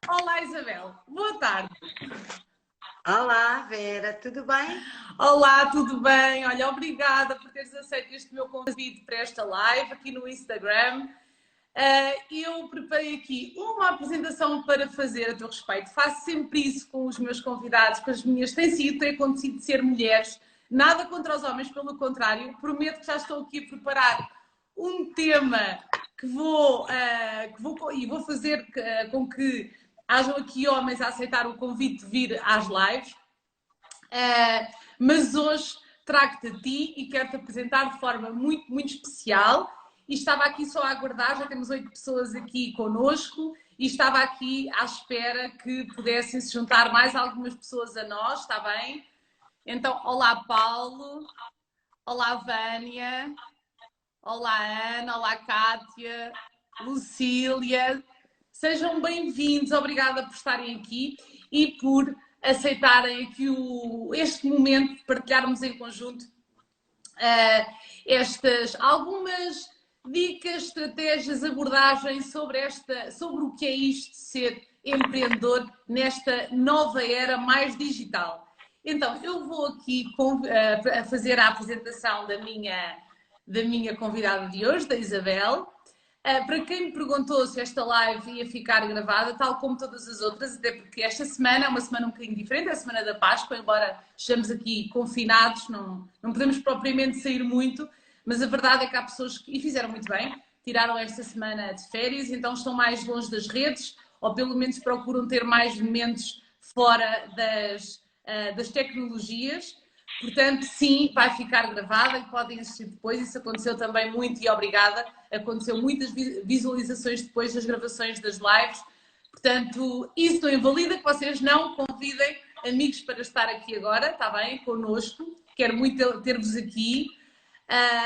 Olá, Isabel. Boa tarde. Olá, Vera, tudo bem? Olá, tudo bem? Olha, obrigada por teres aceito este meu convite para esta live aqui no Instagram. Eu preparei aqui uma apresentação para fazer a teu respeito. Faço sempre isso com os meus convidados, com as minhas. Tem acontecido de ser mulheres. Nada contra os homens, pelo contrário. Prometo que já estou aqui a preparar um tema e vou fazer com que hajam aqui homens a aceitar o convite de vir às lives. Mas hoje trago-te a ti e quero-te apresentar de forma muito, muito especial. E estava aqui só a aguardar, já temos 8 pessoas aqui connosco e estava aqui à espera que pudessem se juntar mais algumas pessoas a nós, está bem? Então, olá Paulo, olá Vânia, olá Ana, olá Cátia, Lucília. Sejam bem-vindos, obrigada por estarem aqui e por aceitarem aqui este momento de partilharmos em conjunto algumas dicas, estratégias, abordagens sobre o que é isto de ser empreendedor nesta nova era mais digital. Então, eu vou aqui fazer a apresentação da minha convidada de hoje, da Isabel. Para quem me perguntou se esta live ia ficar gravada, tal como todas as outras, até porque esta semana é uma semana um bocadinho diferente, é a semana da Páscoa, embora estejamos aqui confinados, não podemos propriamente sair muito, mas a verdade é que há pessoas que, e fizeram muito bem, tiraram esta semana de férias, então estão mais longe das redes, ou pelo menos procuram ter mais momentos fora das tecnologias. Portanto, sim, vai ficar gravada e podem assistir depois. Isso aconteceu também muito e obrigada. Aconteceu muitas visualizações depois das gravações das lives. Portanto, isso não invalida que vocês não convidem amigos para estar aqui agora, está bem? Connosco. Quero muito ter-vos aqui.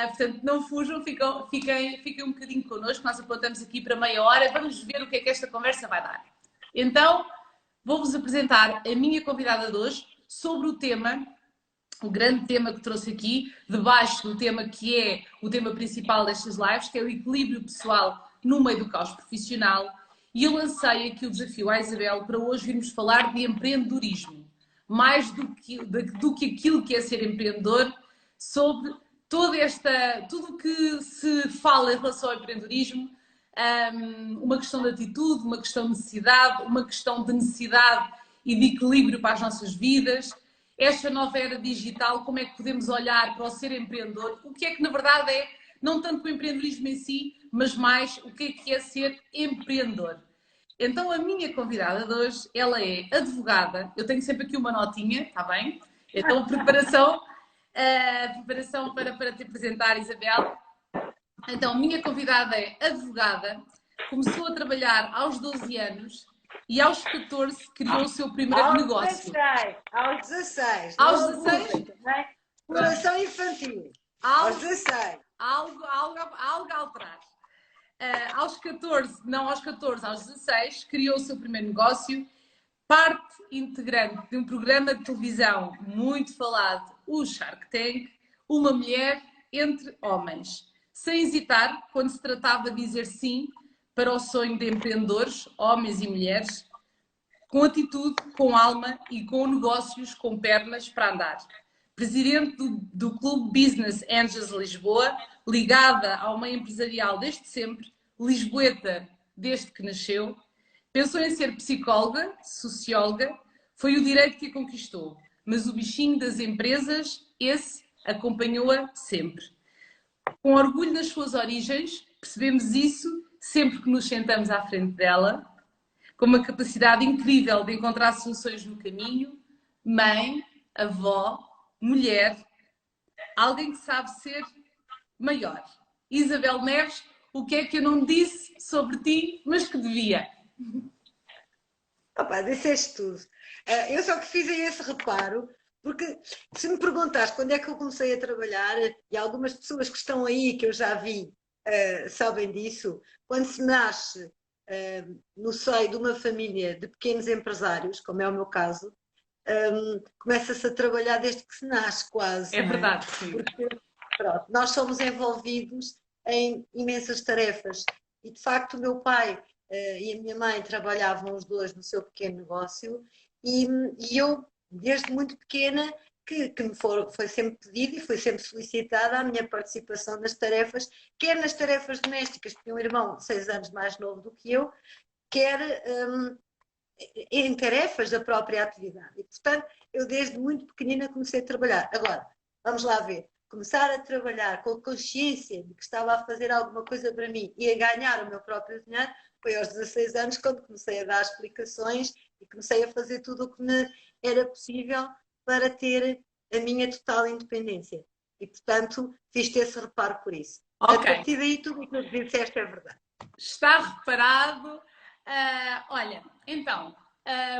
Portanto, não fujam, fiquem um bocadinho connosco. Nós apontamos aqui para meia hora. Vamos ver o que é que esta conversa vai dar. Então, vou-vos apresentar a minha convidada de hoje sobre o grande tema que trouxe aqui, debaixo do tema que é o tema principal destas lives, que é o equilíbrio pessoal no meio do caos profissional. E eu lancei aqui o desafio à Isabel para hoje virmos falar de empreendedorismo. Mais do que aquilo que é ser empreendedor, sobre tudo o que se fala em relação ao empreendedorismo, uma questão de atitude, uma questão de necessidade, uma questão de necessidade e de equilíbrio para as nossas vidas. Esta nova era digital, como é que podemos olhar para o ser empreendedor? O que é que na verdade é, não tanto o empreendedorismo em si, mas mais o que é ser empreendedor. Então a minha convidada de hoje, ela é advogada, eu tenho sempre aqui uma notinha, está bem? Então preparação para te apresentar, Isabel. Então, a minha convidada é advogada, começou a trabalhar aos 12 anos e aos 14 criou o seu primeiro Aos negócio. 16, aos 16. Aos Não 16? abusem, né? Exploração infantil. Algo, Aos 16. algo a alterar. Aos 14, não aos 14, aos 16, criou o seu primeiro negócio, parte integrante de um programa de televisão muito falado, o Shark Tank, uma mulher entre homens. Sem hesitar, quando se tratava de dizer sim para o sonho de empreendedores, homens e mulheres, com atitude, com alma e com negócios com pernas para andar. Presidente do Clube Business Angels Lisboa, ligada ao meio empresarial desde sempre, lisboeta desde que nasceu, pensou em ser psicóloga, socióloga, foi o direito que a conquistou, mas o bichinho das empresas, esse acompanhou-a sempre. Com orgulho nas suas origens, percebemos isso sempre que nos sentamos à frente dela, com uma capacidade incrível de encontrar soluções no caminho, mãe, avó, mulher, alguém que sabe ser maior. Isabel Neves, o que é que eu não disse sobre ti, mas que devia? Opa, disseste tudo. Eu só que fiz aí esse reparo, porque se me perguntaste quando é que eu comecei a trabalhar, e algumas pessoas que estão aí, que eu já vi, sabem disso, quando se nasce no seio de uma família de pequenos empresários, como é o meu caso, começa-se a trabalhar desde que se nasce, quase, É não é? verdade, sim. Porque, pronto, nós somos envolvidos em imensas tarefas. E, de facto, o meu pai e a minha mãe trabalhavam os dois no seu pequeno negócio e eu, desde muito pequena, que foi sempre pedido e foi sempre solicitada a minha participação nas tarefas, quer nas tarefas domésticas, porque um irmão 6 anos mais novo do que eu, quer em tarefas da própria atividade. E, portanto, eu desde muito pequenina comecei a trabalhar. Agora, vamos lá ver. Começar a trabalhar com a consciência de que estava a fazer alguma coisa para mim e a ganhar o meu próprio dinheiro foi aos 16 anos, quando comecei a dar explicações e comecei a fazer tudo o que me era possível para ter a minha total independência. E, portanto, fiz-te esse reparo por isso. A Ok, partir daí, tudo o que tu disseste é verdade. está reparado. Olha, então,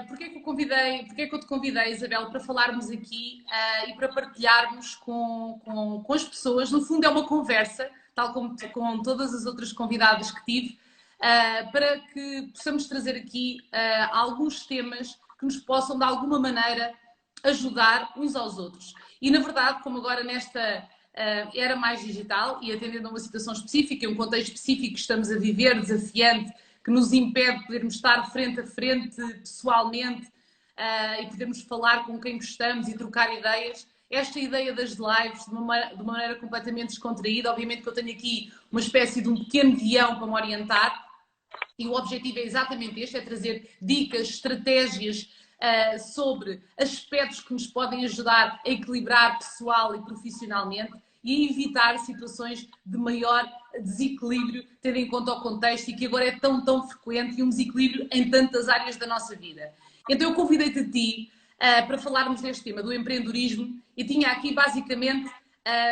porquê que eu te convidei, Isabel, para falarmos aqui e para partilharmos com as pessoas? No fundo, é uma conversa, tal como com todas as outras convidadas que tive, para que possamos trazer aqui alguns temas que nos possam, de alguma maneira, ajudar uns aos outros. E, na verdade, como agora nesta era mais digital e atendendo a uma situação específica, um contexto específico que estamos a viver, desafiante, que nos impede de podermos estar frente a frente pessoalmente e podermos falar com quem gostamos e trocar ideias. Esta ideia das lives de uma maneira completamente descontraída, obviamente que eu tenho aqui uma espécie de um pequeno guião para me orientar e o objetivo é exatamente este, é trazer dicas, estratégias sobre aspectos que nos podem ajudar a equilibrar pessoal e profissionalmente e a evitar situações de maior desequilíbrio, tendo em conta o contexto e que agora é tão frequente e um desequilíbrio em tantas áreas da nossa vida. Então eu convidei-te a ti para falarmos deste tema do empreendedorismo e tinha aqui basicamente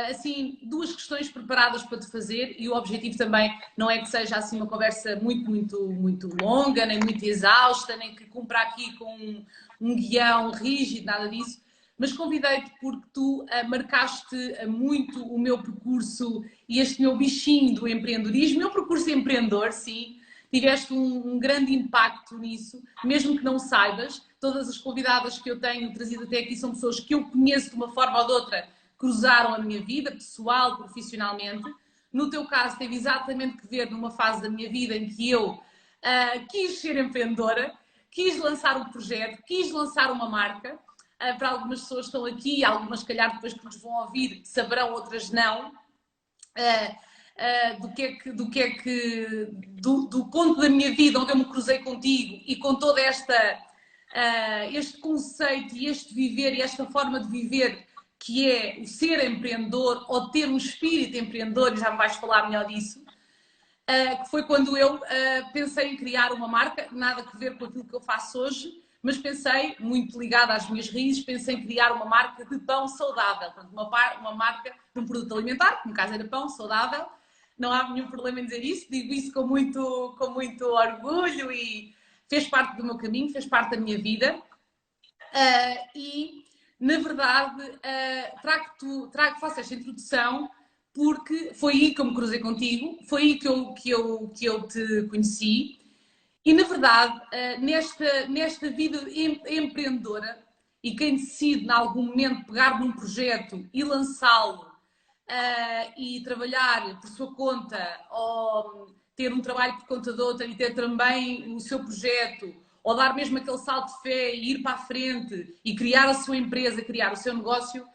assim duas questões preparadas para te fazer e o objetivo também não é que seja assim uma conversa muito longa, nem muito exausta, nem que cumpra aqui com um guião rígido, nada disso, mas convidei-te porque tu marcaste muito o meu percurso e este meu bichinho do empreendedorismo, meu percurso empreendedor, sim, tiveste um grande impacto nisso, mesmo que não saibas, todas as convidadas que eu tenho trazido até aqui são pessoas que eu conheço de uma forma ou de outra, cruzaram a minha vida, pessoal, profissionalmente. No teu caso, teve exatamente que ver numa fase da minha vida em que eu quis ser empreendedora, quis lançar um projeto, quis lançar uma marca. Para algumas pessoas que estão aqui, algumas, se calhar, depois que nos vão ouvir, saberão, outras não. Do ponto da minha vida onde eu me cruzei contigo e com todo este conceito e este viver e esta forma de viver que é o ser empreendedor ou ter um espírito empreendedor, e já me vais falar melhor disso, que foi quando eu pensei em criar uma marca, nada a ver com aquilo que eu faço hoje, mas pensei, muito ligada às minhas raízes, pensei em criar uma marca de pão saudável, portanto, uma marca de um produto alimentar, que no caso era pão saudável, não há nenhum problema em dizer isso, digo isso com muito orgulho e fez parte do meu caminho, fez parte da minha vida e, na verdade, faço esta introdução porque foi aí que eu me cruzei contigo, foi aí que eu te conheci e, na verdade, nesta vida empreendedora e quem decide, em algum momento, pegar num projeto e lançá-lo e trabalhar por sua conta ou ter um trabalho por conta de outra e ter também o seu projeto ou dar mesmo aquele salto de fé e ir para a frente e criar a sua empresa, criar o seu negócio,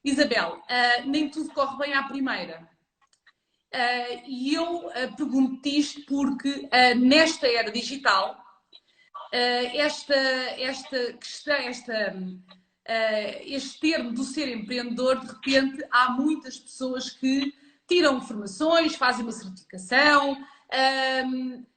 Isabel, nem tudo corre bem à primeira. E eu pergunto-te isto porque nesta era digital, esta questão, este termo do ser empreendedor, de repente há muitas pessoas que tiram formações, fazem uma certificação,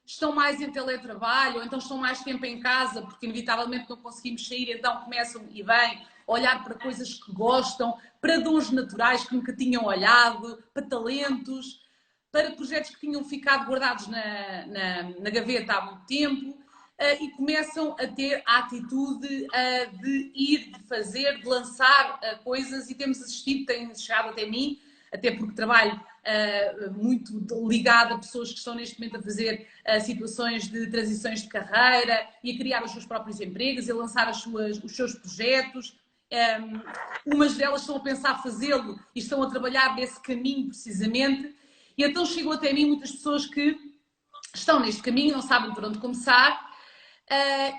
estão mais em teletrabalho, ou então estão mais tempo em casa, porque inevitavelmente não conseguimos sair, então começam e bem a olhar para coisas que gostam, para dons naturais que nunca tinham olhado, para talentos, para projetos que tinham ficado guardados na gaveta há muito tempo. E começam a ter a atitude de ir, de fazer, de lançar coisas e temos assistido, tem chegado até mim, até porque trabalho muito ligado a pessoas que estão neste momento a fazer situações de transições de carreira e a criar os seus próprios empregos e a lançar os seus projetos. Umas delas estão a pensar fazê-lo e estão a trabalhar nesse caminho precisamente. E então chegam até mim muitas pessoas que estão neste caminho, não sabem por onde começar.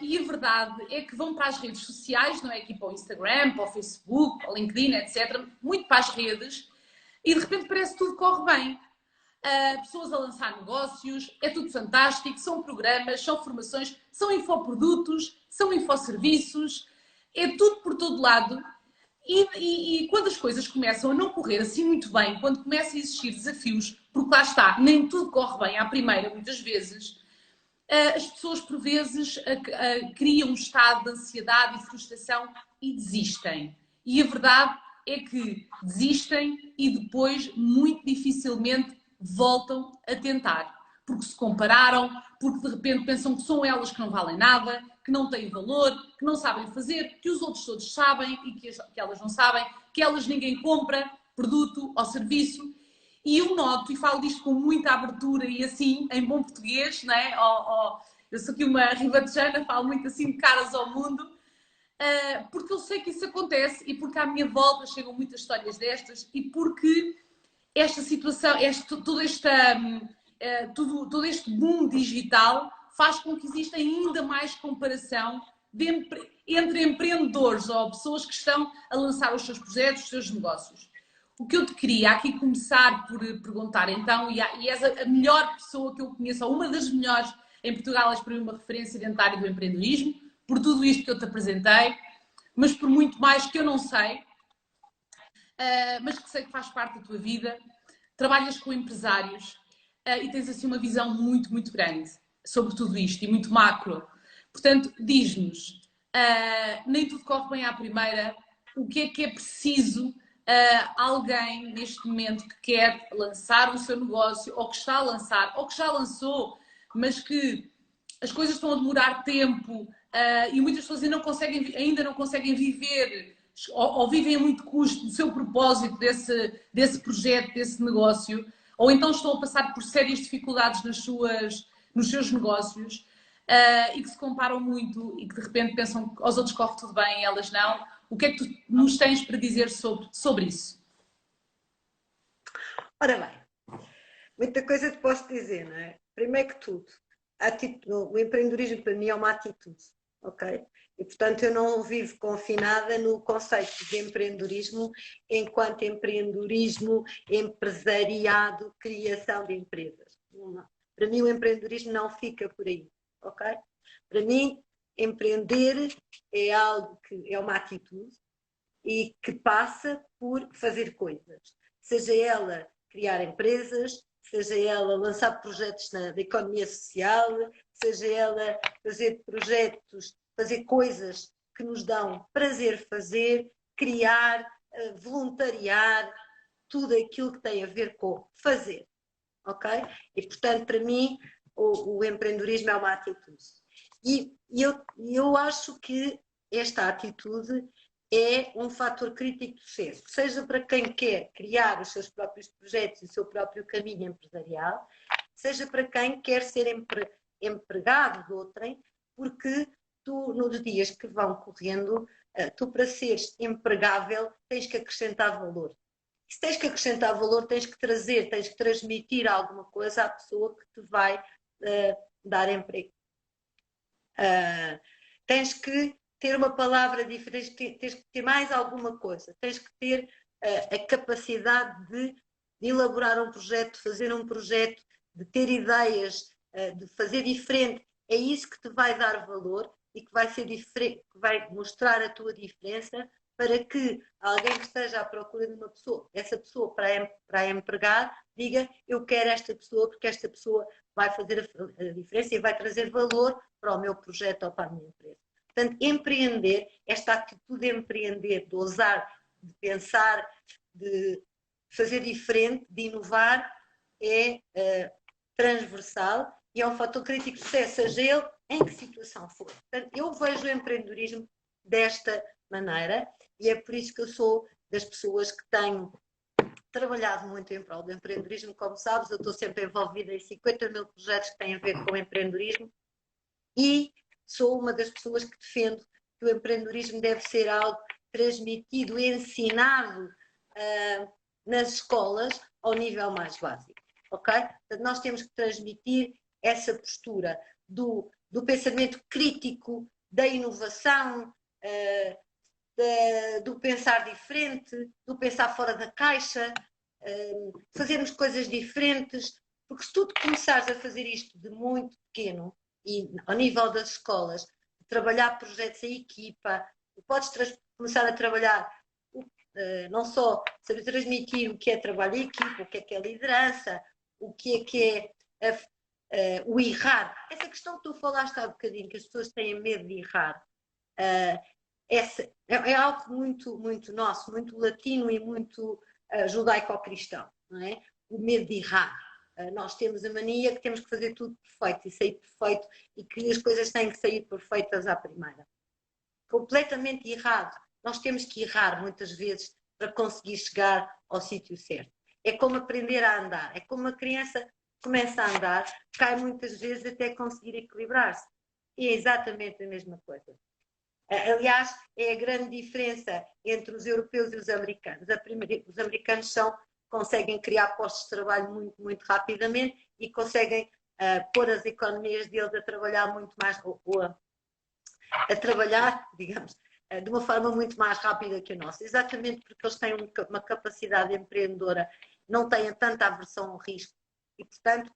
E a verdade é que vão para as redes sociais, não é? Aqui para o Instagram, para o Facebook, para o LinkedIn, etc. Muito para as redes, e de repente parece que tudo corre bem. Pessoas a lançar negócios, é tudo fantástico, são programas, são formações, são infoprodutos, são infoserviços, é tudo por todo lado. E quando as coisas começam a não correr assim muito bem, quando começam a existir desafios, porque lá está, nem tudo corre bem à primeira, muitas vezes, as pessoas por vezes criam um estado de ansiedade e frustração e desistem. E a verdade é que desistem e depois muito dificilmente voltam a tentar. Porque se compararam, porque de repente pensam que são elas que não valem nada, que não têm valor, que não sabem fazer, que os outros todos sabem e que elas não sabem, que elas ninguém compra produto ou serviço. E eu noto, e falo disto com muita abertura e assim, em bom português, não é? Eu sou aqui uma ribatejana, falo muito assim de caras ao mundo, porque eu sei que isso acontece e porque à minha volta chegam muitas histórias destas e porque esta situação, todo este boom digital faz com que exista ainda mais comparação entre empreendedores ou pessoas que estão a lançar os seus projetos, os seus negócios. O que eu te queria aqui começar por perguntar, então, e és a melhor pessoa que eu conheço, ou uma das melhores em Portugal, és para mim uma referência dentária do empreendedorismo, por tudo isto que eu te apresentei, mas por muito mais que eu não sei, mas que sei que faz parte da tua vida. Trabalhas com empresários e tens assim uma visão muito, muito grande sobre tudo isto e muito macro. Portanto, diz-nos, nem tudo corre bem à primeira, o que é preciso alguém neste momento que quer lançar o seu negócio, ou que está a lançar, ou que já lançou, mas que as coisas estão a demorar tempo e muitas pessoas ainda não conseguem viver ou vivem a muito custo do seu propósito desse projeto, desse negócio, ou então estão a passar por sérias dificuldades nos seus negócios e que se comparam muito e que de repente pensam que aos outros corre tudo bem e elas não. O que é que tu nos tens para dizer sobre isso? Ora bem, muita coisa te posso dizer, não é? Primeiro que tudo, o empreendedorismo para mim é uma atitude, ok? E, portanto, eu não vivo confinada no conceito de empreendedorismo enquanto empreendedorismo, empresariado, criação de empresas. Não. Para mim, o empreendedorismo não fica por aí, ok? Para mim, empreender é algo que é uma atitude e que passa por fazer coisas. Seja ela criar empresas, seja ela lançar projetos na economia social, seja ela fazer projetos, fazer coisas que nos dão prazer fazer, criar, voluntariar, tudo aquilo que tem a ver com fazer, ok? E, portanto, para mim, o empreendedorismo é uma atitude. E eu acho que esta atitude é um fator crítico de sucesso, seja para quem quer criar os seus próprios projetos e o seu próprio caminho empresarial, seja para quem quer ser empregado de outrem, porque tu, nos dias que vão correndo, tu para seres empregável tens que acrescentar valor. E se tens que acrescentar valor, tens que trazer, tens que transmitir alguma coisa à pessoa que te vai dar emprego. Tens que ter uma palavra diferente, tens que ter mais alguma coisa, tens que ter a capacidade de elaborar um projeto, de fazer um projeto, de ter ideias, de fazer diferente. É isso que te vai dar valor e que vai ser diferente, que vai mostrar a tua diferença para que alguém que esteja à procura de uma pessoa, essa pessoa para empregar, diga eu quero esta pessoa porque esta pessoa vai fazer a diferença e vai trazer valor para o meu projeto ou para a minha empresa. Portanto, empreender, esta atitude de empreender, de ousar, de pensar, de fazer diferente, de inovar, é transversal e é um fator crítico de sucesso, seja ele em que situação for. Portanto, eu vejo o empreendedorismo desta maneira e é por isso que eu sou das pessoas que tenho trabalhado muito em prol do empreendedorismo. Como sabes, eu estou sempre envolvida em 50 mil projetos que têm a ver com o empreendedorismo e sou uma das pessoas que defendo que o empreendedorismo deve ser algo transmitido, ensinado nas escolas ao nível mais básico, ok? Portanto, nós temos que transmitir essa postura do pensamento crítico, da inovação, do pensar diferente, do pensar fora da caixa, fazermos coisas diferentes, porque se tu começares a fazer isto de muito pequeno, e ao nível das escolas, trabalhar projetos em equipa, podes começar a trabalhar não só saber transmitir o que é trabalho em equipa, o que é liderança, o que é o errar. Essa questão que tu falaste há bocadinho, que as pessoas têm medo de errar, é algo muito, muito nosso, muito latino e muito judaico-cristão, não é? O medo de errar. Nós temos a mania que temos que fazer tudo perfeito e sair perfeito e que as coisas têm que sair perfeitas à primeira. Completamente errado. Nós temos que errar muitas vezes para conseguir chegar ao sítio certo. É como aprender a andar. É como uma criança começa a andar, cai muitas vezes até conseguir equilibrar-se. E é exatamente a mesma coisa. Aliás, é a grande diferença entre os europeus e os americanos. Os americanos conseguem criar postos de trabalho muito, muito rapidamente e conseguem pôr as economias deles a trabalhar muito mais, a trabalhar, digamos, de uma forma muito mais rápida que a nossa. Exatamente porque eles têm uma capacidade empreendedora, não têm tanta aversão ao risco e, portanto,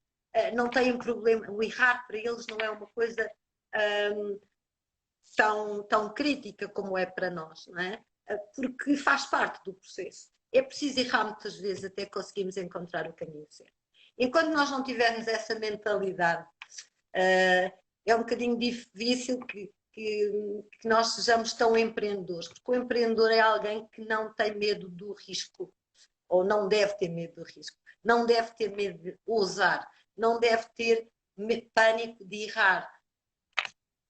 não têm problema. O errar para eles não é uma coisa tão crítica como é para nós, não é? Porque faz parte do processo. É preciso errar muitas vezes até conseguirmos encontrar o caminho certo. Enquanto nós não tivermos essa mentalidade, é um bocadinho difícil que nós sejamos tão empreendedores, porque o empreendedor é alguém que não tem medo do risco, ou não deve ter medo do risco, não deve ter medo de ousar, não deve ter pânico de errar.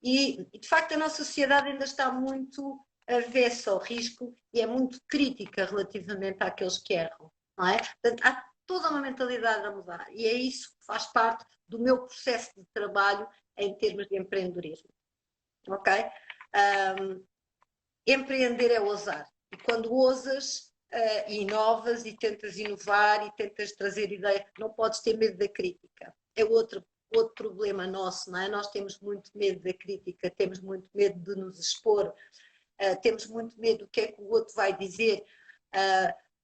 E, de facto, a nossa sociedade ainda está muito avessa ao risco e é muito crítica relativamente àqueles que erram, não é? Portanto, há toda uma mentalidade a mudar e é isso que faz parte do meu processo de trabalho em termos de empreendedorismo, ok? Empreender é ousar e quando ousas, inovas e tentas inovar e tentas trazer ideias, não podes ter medo da crítica. É outro problema nosso, não é? Nós temos muito medo da crítica, temos muito medo de nos expor, temos muito medo do que é que o outro vai dizer,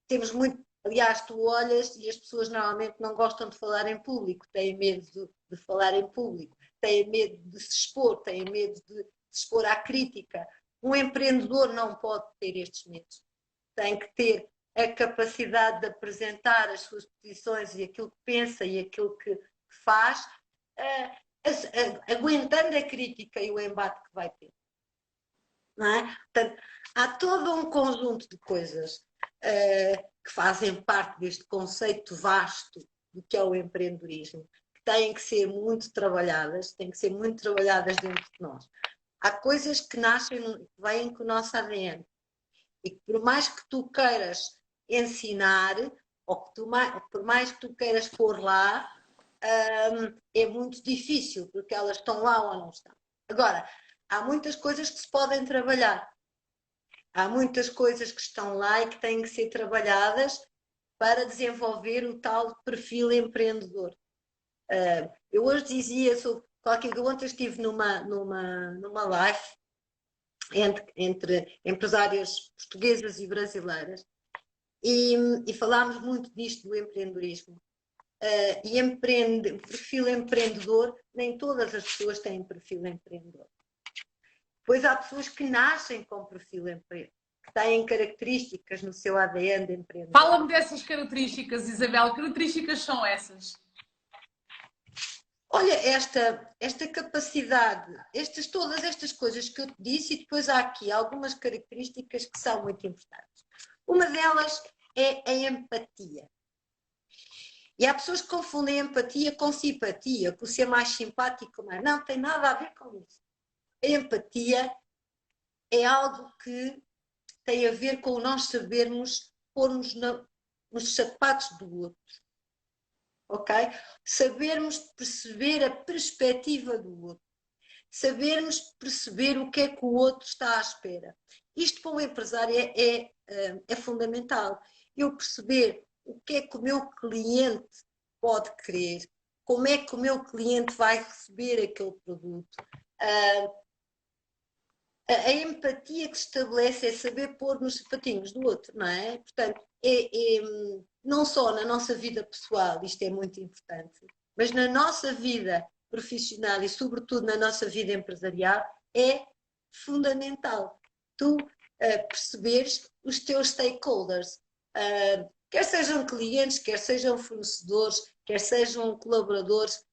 temos muito, aliás, tu olhas e as pessoas normalmente não gostam de falar em público, têm medo de falar em público, têm medo de se expor, têm medo de se expor à crítica. Um empreendedor não pode ter estes medos, tem que ter a capacidade de apresentar as suas posições e aquilo que pensa e aquilo que faz, aguentando a crítica e o embate que vai ter. Não é? Portanto, há todo um conjunto de coisas que fazem parte deste conceito vasto do que é o empreendedorismo, que têm que ser muito trabalhadas, dentro de nós. Há coisas que nascem, vêm com o nosso ADN e que por mais que tu queiras ensinar, ou que por mais que tu queiras pôr lá, é muito difícil, porque elas estão lá ou não estão. Agora, há muitas coisas que se podem trabalhar. Há muitas coisas que estão lá e que têm que ser trabalhadas para desenvolver o tal perfil empreendedor. Eu hoje dizia sobre qualquer coisa, ontem estive numa live entre empresárias portuguesas e brasileiras e falámos muito disto do empreendedorismo. O perfil empreendedor, nem todas as pessoas têm perfil empreendedor. Pois há pessoas que nascem com perfil empreendedor, que têm características no seu ADN de empreendedor. Fala-me dessas características, Isabel. Que características são essas? Olha, esta capacidade, todas estas coisas que eu te disse, e depois há aqui algumas características que são muito importantes. Uma delas é a empatia. E há pessoas que confundem empatia com simpatia, com ser mais simpático, mas não tem nada a ver com isso. A empatia é algo que tem a ver com nós sabermos pôr-nos nos sapatos do outro. Ok? Sabermos perceber a perspectiva do outro. Sabermos perceber o que é que o outro está à espera. Isto para um empresário é fundamental. Eu perceber o que é que o meu cliente pode querer, como é que o meu cliente vai receber aquele produto. A empatia que se estabelece é saber pôr nos sapatinhos do outro, não é? Portanto, não só na nossa vida pessoal, isto é muito importante, mas na nossa vida profissional e, sobretudo, na nossa vida empresarial, é fundamental. Tu perceberes os teus stakeholders, quer sejam clientes, quer sejam fornecedores, quer sejam colaboradores,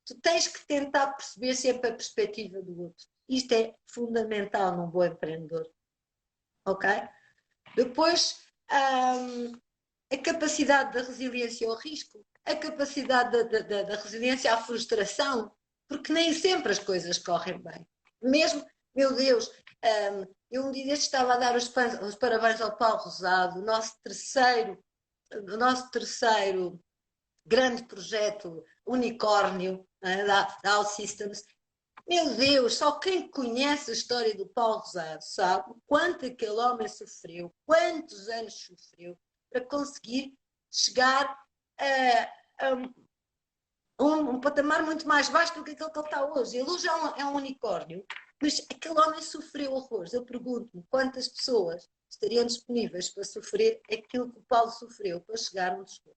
tu tens que tentar perceber sempre a perspectiva do outro. Isto é fundamental num bom empreendedor. Ok? Depois, a capacidade da resiliência ao risco, a capacidade da resiliência à frustração, porque nem sempre as coisas correm bem. Mesmo, meu Deus, eu um dia deste estava a dar os parabéns ao Paulo Rosado, o nosso terceiro grande projeto unicórnio, da OutSystems. Meu Deus, só quem conhece a história do Paulo Rosado sabe o quanto aquele homem sofreu, quantos anos sofreu para conseguir chegar a um patamar muito mais baixo do que aquele que ele está hoje. Ele hoje é um unicórnio, mas aquele homem sofreu horrores. Eu pergunto-me quantas pessoas estariam disponíveis para sofrer aquilo que o Paulo sofreu para chegar onde chegou.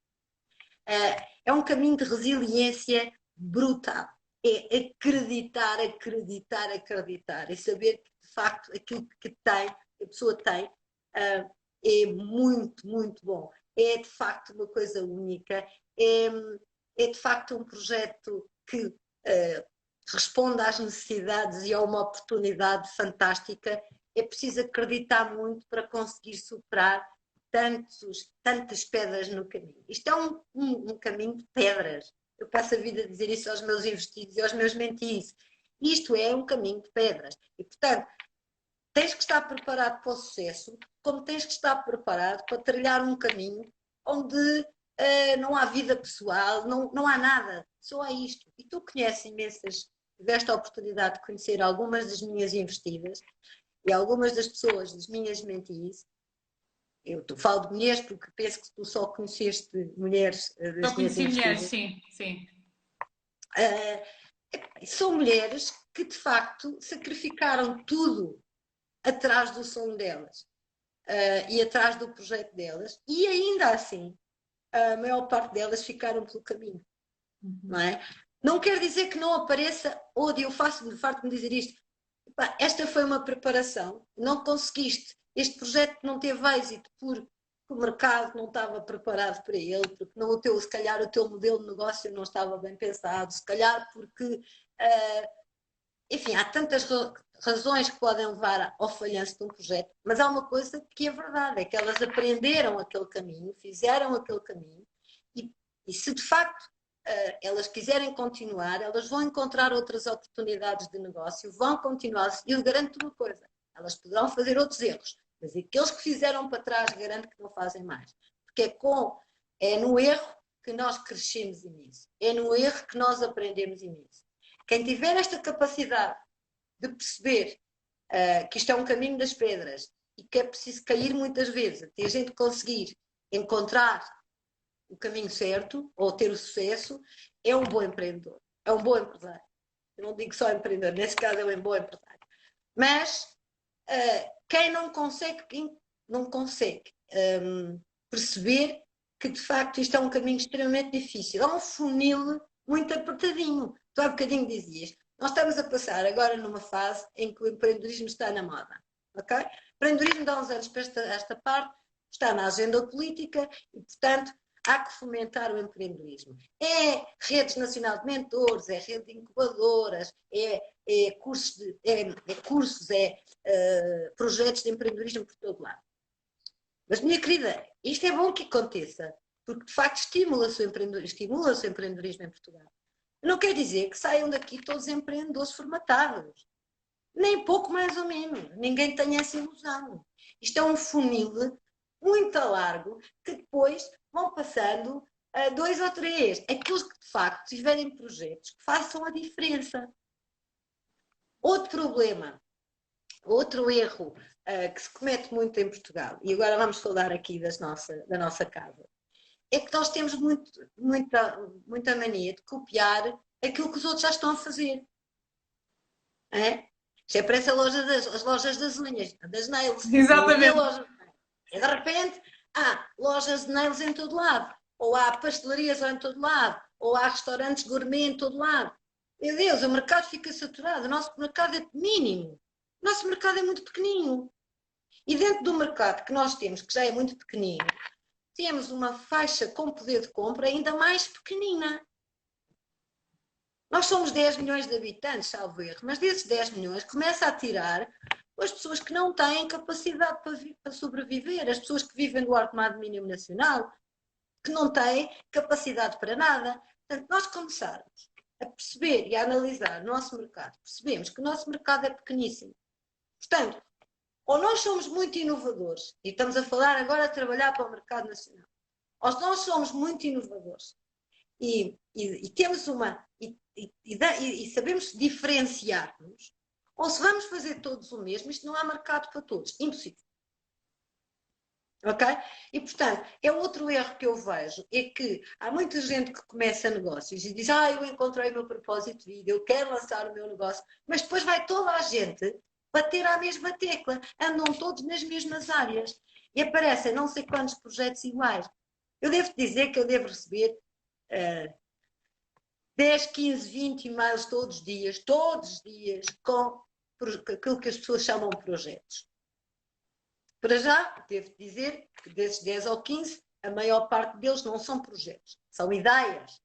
É um caminho de resiliência brutal. É acreditar, acreditar, acreditar. E saber que, de facto, aquilo que tem, que a pessoa tem, é muito, muito bom. É, de facto, uma coisa única. É de facto, um projeto que responde às necessidades e a uma oportunidade fantástica. É preciso acreditar muito para conseguir superar tantas pedras no caminho. Isto é um caminho de pedras. Eu passo a vida a dizer isso aos meus investidos e aos meus mentees. Isto é um caminho de pedras. E, portanto, tens que estar preparado para o sucesso, como tens que estar preparado para trilhar um caminho onde não há vida pessoal, não há nada, só há isto. E tu conheces imensas, tiveste a oportunidade de conhecer algumas das minhas investidas e algumas das pessoas, das minhas mentees. Eu falo de mulheres porque penso que tu só conheceste mulheres das Só minhas conheci mulheres, investidas. sim, sim. São mulheres que, de facto, sacrificaram tudo atrás do sonho delas e atrás do projeto delas, e ainda assim, a maior parte delas ficaram pelo caminho. Não é? Não quer dizer que não apareça, eu farto-me dizer isto, esta foi uma preparação, não conseguiste, este projeto não teve êxito porque o mercado não estava preparado para ele, porque não, se calhar o teu modelo de negócio não estava bem pensado, se calhar porque, enfim, há tantas razões que podem levar ao falhanço de um projeto, mas há uma coisa que é verdade, é que elas aprenderam aquele caminho, fizeram aquele caminho, e se de facto elas quiserem continuar, elas vão encontrar outras oportunidades de negócio, vão continuar, e eu garanto uma coisa, elas poderão fazer outros erros, mas aqueles que fizeram para trás, garanto que não fazem mais. Porque é no erro que nós crescemos imenso, é no erro que nós aprendemos imenso. Quem tiver esta capacidade de perceber que isto é um caminho das pedras e que é preciso cair muitas vezes, até a gente conseguir encontrar o caminho certo ou ter o sucesso, é um bom empreendedor, é um bom empresário. Eu não digo só empreendedor, nesse caso é um bom empresário. Mas quem não consegue perceber que de facto isto é um caminho extremamente difícil, é um funil muito apertadinho. Tu há bocadinho dizias, nós estamos a passar agora numa fase em que o empreendedorismo está na moda. Okay? O empreendedorismo dá uns anos para esta parte, está na agenda política e, portanto, há que fomentar o empreendedorismo. É redes nacional de mentores, é rede de incubadoras, é cursos, projetos de empreendedorismo por todo lado. Mas, minha querida, isto é bom que aconteça, porque de facto estimula-se o empreendedorismo em Portugal. Não quer dizer que saiam daqui todos empreendedores formatados. Nem pouco mais ou menos. Ninguém tem essa ilusão. Isto é um funil muito largo que depois vão passando a 2 ou 3. Aqueles que de facto tiverem projetos que façam a diferença. Outro problema, outro erro que se comete muito em Portugal, e agora vamos falar aqui da nossa casa, é que nós temos muita mania de copiar aquilo que os outros já estão a fazer. É? Isto parece as lojas das unhas, das nails. Exatamente. E de repente há lojas de nails em todo lado, ou há pastelarias em todo lado, ou há restaurantes gourmet em todo lado. Meu Deus, o mercado fica saturado, o nosso mercado é mínimo, o nosso mercado é muito pequenino. E dentro do mercado que nós temos, que já é muito pequenino, temos uma faixa com poder de compra ainda mais pequenina. Nós somos 10 milhões de habitantes, salvo erro, mas desses 10 milhões começa a tirar as pessoas que não têm capacidade para sobreviver, as pessoas que vivem do ordenado mínimo nacional, que não têm capacidade para nada. Portanto, nós começarmos a perceber e a analisar o nosso mercado, percebemos que o nosso mercado é pequeníssimo. Portanto, ou nós somos muito inovadores, e estamos a falar agora de trabalhar para o mercado nacional, ou nós somos muito inovadores e temos e sabemos diferenciar-nos, ou se vamos fazer todos o mesmo, isto não há mercado para todos. Impossível. Ok? E, portanto, é outro erro que eu vejo, é que há muita gente que começa negócios e diz, eu encontrei o meu propósito de vida, eu quero lançar o meu negócio, mas depois vai toda a gente bater à mesma tecla, andam todos nas mesmas áreas e aparecem não sei quantos projetos iguais. Eu devo dizer que eu devo receber 10, 15, 20 e-mails todos os dias, com aquilo que as pessoas chamam de projetos. Para já, devo dizer que desses 10 ou 15, a maior parte deles não são projetos, são ideias,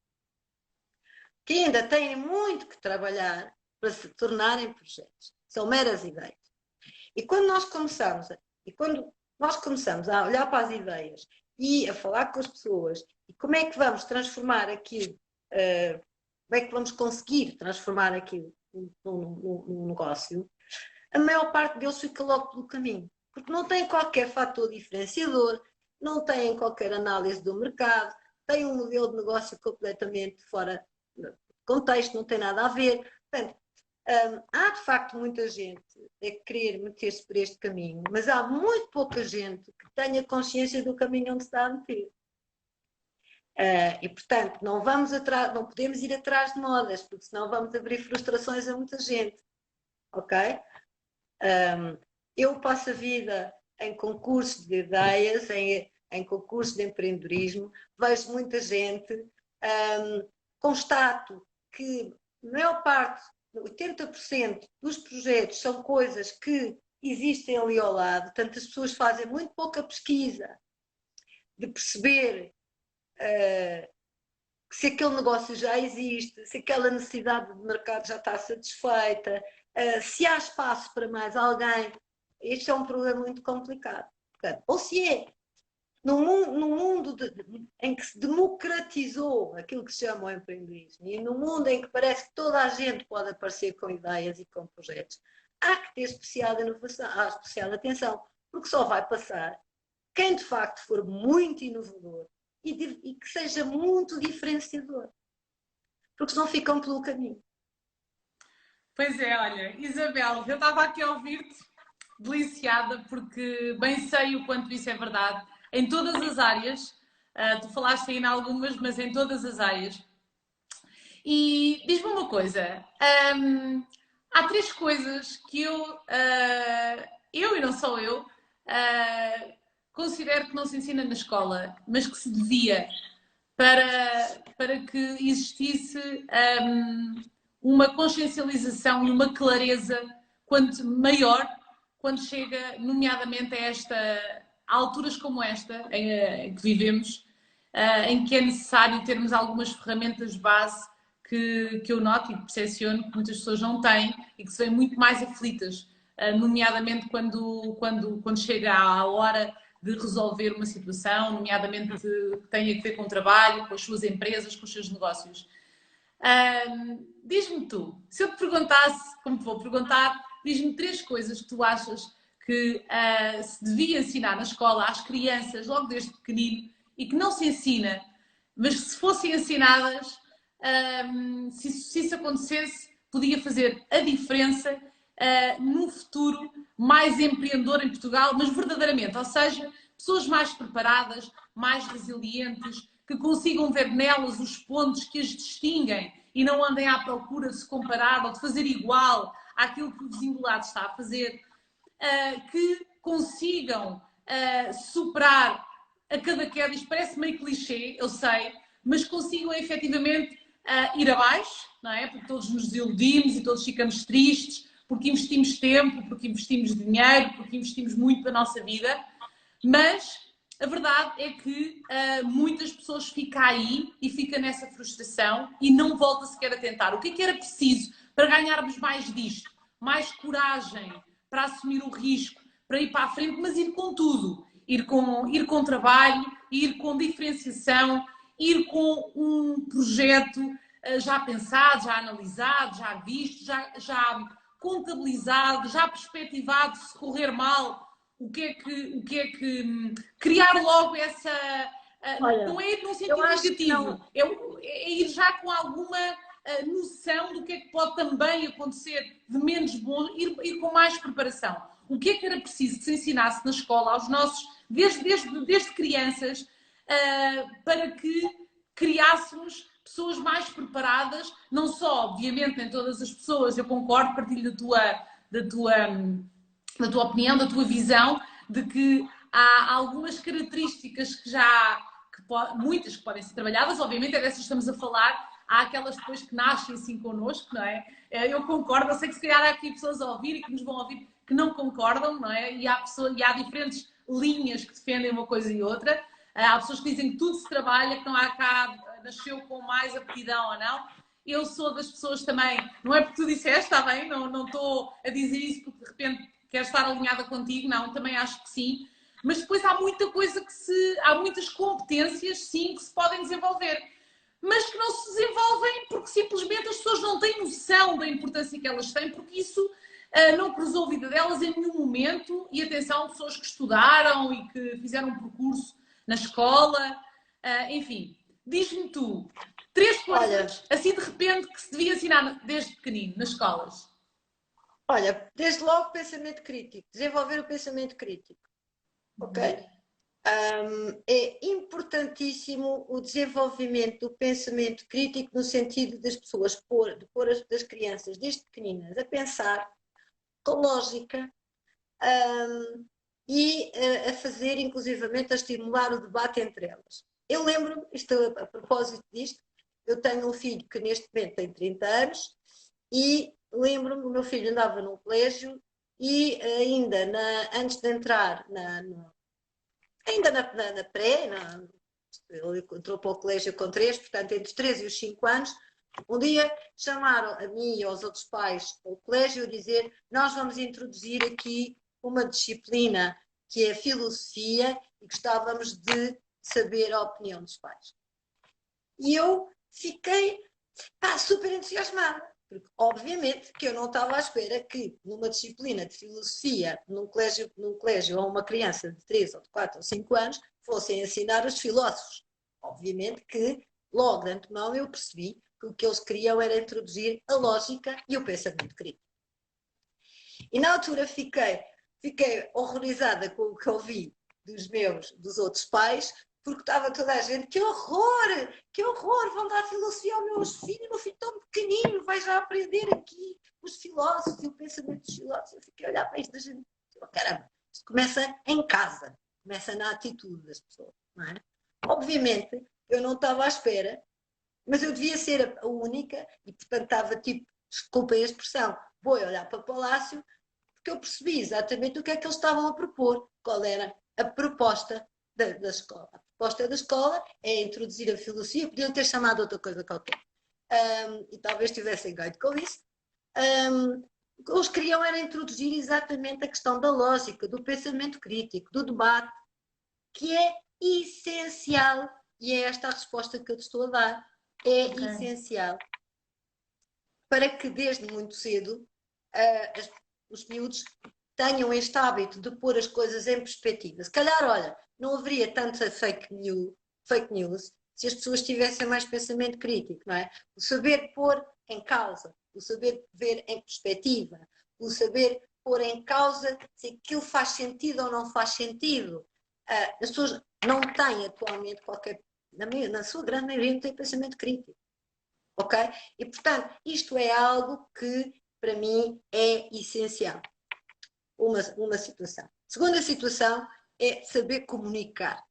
que ainda têm muito que trabalhar para se tornarem projetos. São meras ideias. E quando nós começamos a olhar para as ideias e a falar com as pessoas, e como é que vamos transformar aquilo, como é que vamos conseguir transformar aquilo num negócio, a maior parte deles fica logo pelo caminho. Porque não tem qualquer fator diferenciador, não tem qualquer análise do mercado, tem um modelo de negócio completamente fora de contexto, não tem nada a ver. Portanto, há de facto muita gente a querer meter-se por este caminho, mas há muito pouca gente que tenha consciência do caminho onde se está a meter. E portanto, não podemos ir atrás de modas, porque senão vamos abrir frustrações a muita gente. Ok? Eu passo a vida em concursos de ideias, em concursos de empreendedorismo, vejo muita gente, constato que a maior parte, 80% dos projetos são coisas que existem ali ao lado, portanto as pessoas fazem muito pouca pesquisa de perceber se aquele negócio já existe, se aquela necessidade de mercado já está satisfeita, se há espaço para mais alguém. Este é um problema muito complicado. Portanto, ou se é num mundo em que se democratizou aquilo que se chama o empreendedorismo e num mundo em que parece que toda a gente pode aparecer com ideias e com projetos, há que ter especial atenção, porque só vai passar quem de facto for muito inovador e que seja muito diferenciador, porque senão ficam pelo caminho. Pois é, olha, Isabel, eu estava aqui a ouvir-te deliciada, porque bem sei o quanto isso é verdade, em todas as áreas, tu falaste aí em algumas, mas em todas as áreas. E diz-me uma coisa, há 3 coisas que eu e não só eu, considero que não se ensina na escola, mas que se devia para que existisse uma consciencialização e uma clareza quanto maior quando chega, nomeadamente, a alturas como esta em que vivemos, em que é necessário termos algumas ferramentas de base que eu noto e percepciono que muitas pessoas não têm e que se veem muito mais aflitas, nomeadamente quando chega à hora de resolver uma situação, nomeadamente que tenha a ver com o trabalho, com as suas empresas, com os seus negócios. Diz-me tu, se eu te perguntasse, como te vou perguntar, diz-me 3 coisas que tu achas que se devia ensinar na escola às crianças, logo desde pequenino, e que não se ensina, mas que se fossem ensinadas, se isso acontecesse, podia fazer a diferença num futuro mais empreendedor em Portugal, mas verdadeiramente, ou seja, pessoas mais preparadas, mais resilientes, que consigam ver nelas os pontos que as distinguem e não andem à procura de se comparar ou de fazer igual àquilo que o vizinho do lado está a fazer, que consigam superar a cada queda. Isto parece meio clichê, eu sei, mas consigam efetivamente ir abaixo, não é? Porque todos nos desiludimos e todos ficamos tristes, porque investimos tempo, porque investimos dinheiro, porque investimos muito da nossa vida, mas a verdade é que muitas pessoas ficam aí e ficam nessa frustração e não voltam sequer a tentar. O que é que era preciso para ganharmos mais disto? Mais coragem para assumir o risco, para ir para a frente, mas ir com tudo. Ir com trabalho, ir com diferenciação, ir com um projeto já pensado, já analisado, já visto, já contabilizado, já perspectivado, se correr mal, o que é que criar logo essa. Olha, não é ir num sentido negativo, é ir já com alguma noção do que é que pode também acontecer de menos bom, ir com mais preparação. O que é que era preciso que se ensinasse na escola aos nossos, desde crianças, para que criássemos pessoas mais preparadas, não só, obviamente, nem todas as pessoas, eu concordo, partilho da tua opinião, da tua visão, de que há algumas características muitas que podem ser trabalhadas, obviamente é dessas que estamos a falar, há aquelas depois que nascem assim connosco, não é? Eu concordo, eu sei que se calhar há aqui pessoas a ouvir e que nos vão ouvir que não concordam, não é? E há diferentes linhas que defendem uma coisa e outra. Há pessoas que dizem que tudo se trabalha, que não há cá, nasceu com mais aptidão ou não. Eu sou das pessoas também, não é porque tu disseste, está bem, não estou a dizer isso porque de repente quero estar alinhada contigo, não, também acho que sim. Mas depois há muita coisa há muitas competências, sim, que se podem desenvolver, mas que não se desenvolvem porque simplesmente as pessoas não têm noção da importância que elas têm, porque isso não cruzou a vida delas em nenhum momento. E atenção, pessoas que estudaram e que fizeram um percurso na escola, enfim. Diz-me tu, 3 coisas, assim de repente, que se devia ensinar desde pequenino, nas escolas. Olha, desde logo pensamento crítico, desenvolver o pensamento crítico, ok? É importantíssimo o desenvolvimento do pensamento crítico no sentido das pessoas das crianças desde pequeninas a pensar com lógica, e a fazer, inclusivamente, a estimular o debate entre elas. Eu lembro-me, isto a propósito disto, eu tenho um filho que neste momento tem 30 anos e lembro-me, o meu filho andava num colégio e ainda antes de entrar ainda na pré, ele entrou para o colégio com 3, portanto entre os 3 e os 5 anos, um dia chamaram a mim e aos outros pais do colégio a dizer: nós vamos introduzir aqui uma disciplina que é a filosofia e gostávamos de saber a opinião dos pais. E eu fiquei super entusiasmada, porque obviamente que eu não estava à espera que numa disciplina de filosofia, num colégio a uma criança de 3 ou de 4 ou 5 anos, fossem ensinar os filósofos. Obviamente que logo de antemão eu percebi que o que eles queriam era introduzir a lógica e o pensamento crítico. E na altura fiquei horrorizada com o que ouvi dos outros pais, porque estava toda a gente: que horror, vão dar filosofia ao meu filho tão pequenino, vai já aprender aqui os filósofos e o pensamento dos filósofos. Eu fiquei a olhar para isto da gente, caramba, isto começa em casa, começa na atitude das pessoas, não é? Obviamente, eu não estava à espera, mas eu devia ser a única, e portanto estava tipo, desculpem a expressão, vou olhar para o palácio, porque eu percebi exatamente o que é que eles estavam a propor, qual era a proposta da escola. A proposta da escola é introduzir a filosofia, podiam ter chamado outra coisa qualquer, e talvez tivessem ganho com isso. O que eles queriam era introduzir exatamente a questão da lógica, do pensamento crítico, do debate, que é essencial, e é esta a resposta que eu te estou a dar. É essencial para que desde muito cedo os miúdos tenham este hábito de pôr as coisas em perspectiva. Se calhar, olha, não haveria tanta fake news se as pessoas tivessem mais pensamento crítico, não é? O saber pôr em causa, o saber ver em perspectiva, o saber pôr em causa se aquilo faz sentido ou não faz sentido. As pessoas não têm atualmente qualquer na sua grande maioria, não têm pensamento crítico. Ok? E, portanto, isto é algo que, para mim, é essencial. Uma situação. Segunda situação é saber comunicar.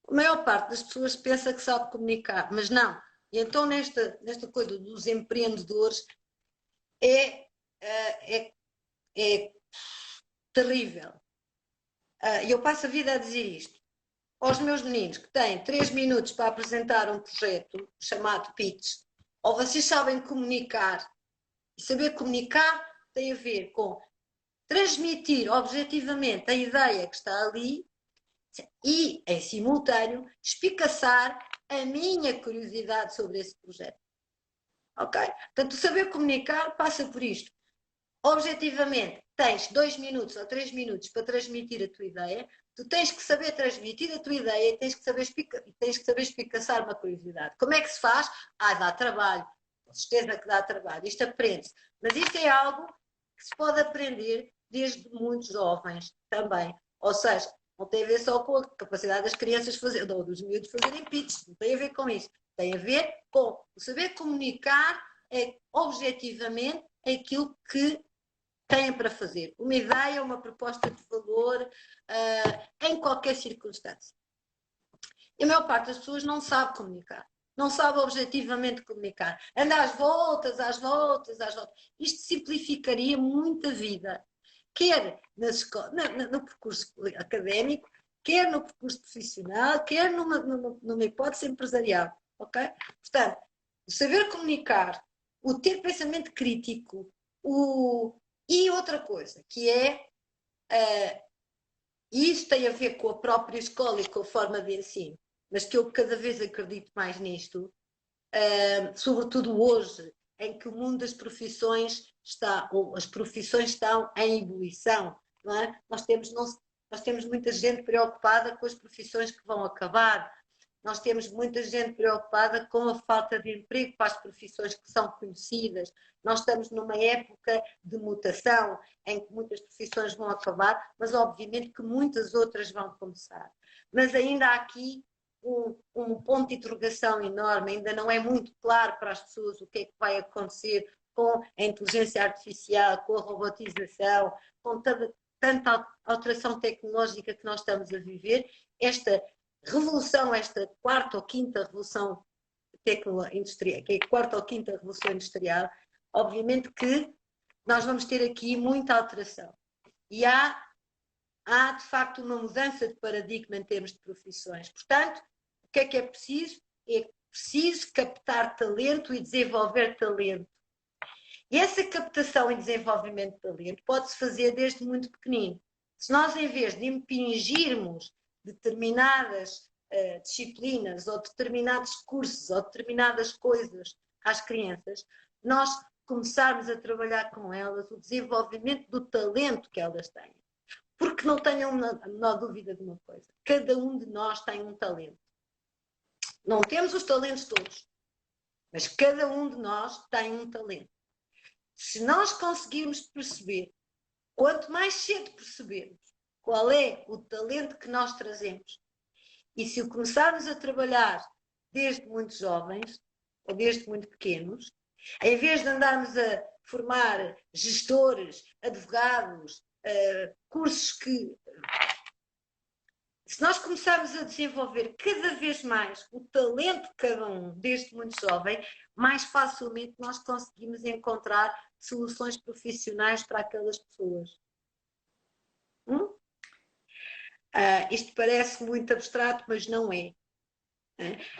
A maior parte das pessoas pensa que sabe comunicar, mas não. E então, nesta coisa dos empreendedores, é, é terrível. Eu passo a vida a dizer isto aos meus meninos, que têm 3 minutos para apresentar um projeto chamado pitch, ou vocês sabem comunicar, e saber comunicar tem a ver com transmitir objetivamente a ideia que está ali e, em simultâneo, espicaçar a minha curiosidade sobre esse projeto. Ok? Portanto, o saber comunicar passa por isto. Objetivamente, tens 2 minutos ou 3 minutos para transmitir a tua ideia, tu tens que saber transmitir a tua ideia e tens que saber espicaçar uma curiosidade. Como é que se faz? Dá trabalho. Com certeza que dá trabalho. Isto aprende-se. Mas isto é algo que se pode aprender desde muito jovens também. Ou seja, não tem a ver só com a capacidade das crianças fazerem, ou dos miúdos fazerem pitch. Não tem a ver com isso. Tem a ver com o saber comunicar objetivamente aquilo que têm para fazer. Uma ideia, uma proposta de valor, em qualquer circunstância. E a maior parte das pessoas não sabe comunicar. Não sabe objetivamente comunicar. Anda às voltas, às voltas, às voltas. Isto simplificaria muito a vida. Quer no percurso académico, quer no percurso profissional, quer numa hipótese empresarial. Ok? Portanto, o saber comunicar, o ter pensamento crítico, e outra coisa, que é, e isso tem a ver com a própria escola e com a forma de ensino, mas que eu cada vez acredito mais nisto, sobretudo hoje, em que o mundo das profissões está, ou as profissões estão em ebulição, não é? Nós temos muita gente preocupada com as profissões que vão acabar, nós temos muita gente preocupada com a falta de emprego para as profissões que são conhecidas. Nós estamos numa época de mutação em que muitas profissões vão acabar, mas obviamente que muitas outras vão começar. Mas ainda há aqui um ponto de interrogação enorme, ainda não é muito claro para as pessoas o que é que vai acontecer com a inteligência artificial, com a robotização, com tanta alteração tecnológica que nós estamos a viver. Esta revolução, esta quarta ou quinta revolução industrial, que é a quarta ou quinta revolução industrial, obviamente que nós vamos ter aqui muita alteração. E há de facto uma mudança de paradigma em termos de profissões. Portanto, o que é preciso? É preciso captar talento e desenvolver talento. E essa captação e desenvolvimento de talento pode-se fazer desde muito pequenino. Se nós, em vez de impingirmos determinadas disciplinas ou determinados cursos ou determinadas coisas às crianças, nós começarmos a trabalhar com elas o desenvolvimento do talento que elas têm. Porque não tenham a menor dúvida de uma coisa, cada um de nós tem um talento. Não temos os talentos todos, mas cada um de nós tem um talento. Se nós conseguirmos perceber, quanto mais cedo percebermos qual é o talento que nós trazemos, e se o começarmos a trabalhar desde muito jovens, ou desde muito pequenos, em vez de andarmos a formar gestores, advogados, cursos que... Se nós começarmos a desenvolver cada vez mais o talento de cada um, desde muito jovem, mais facilmente nós conseguimos encontrar soluções profissionais para aquelas pessoas. Isto parece muito abstrato, mas não é.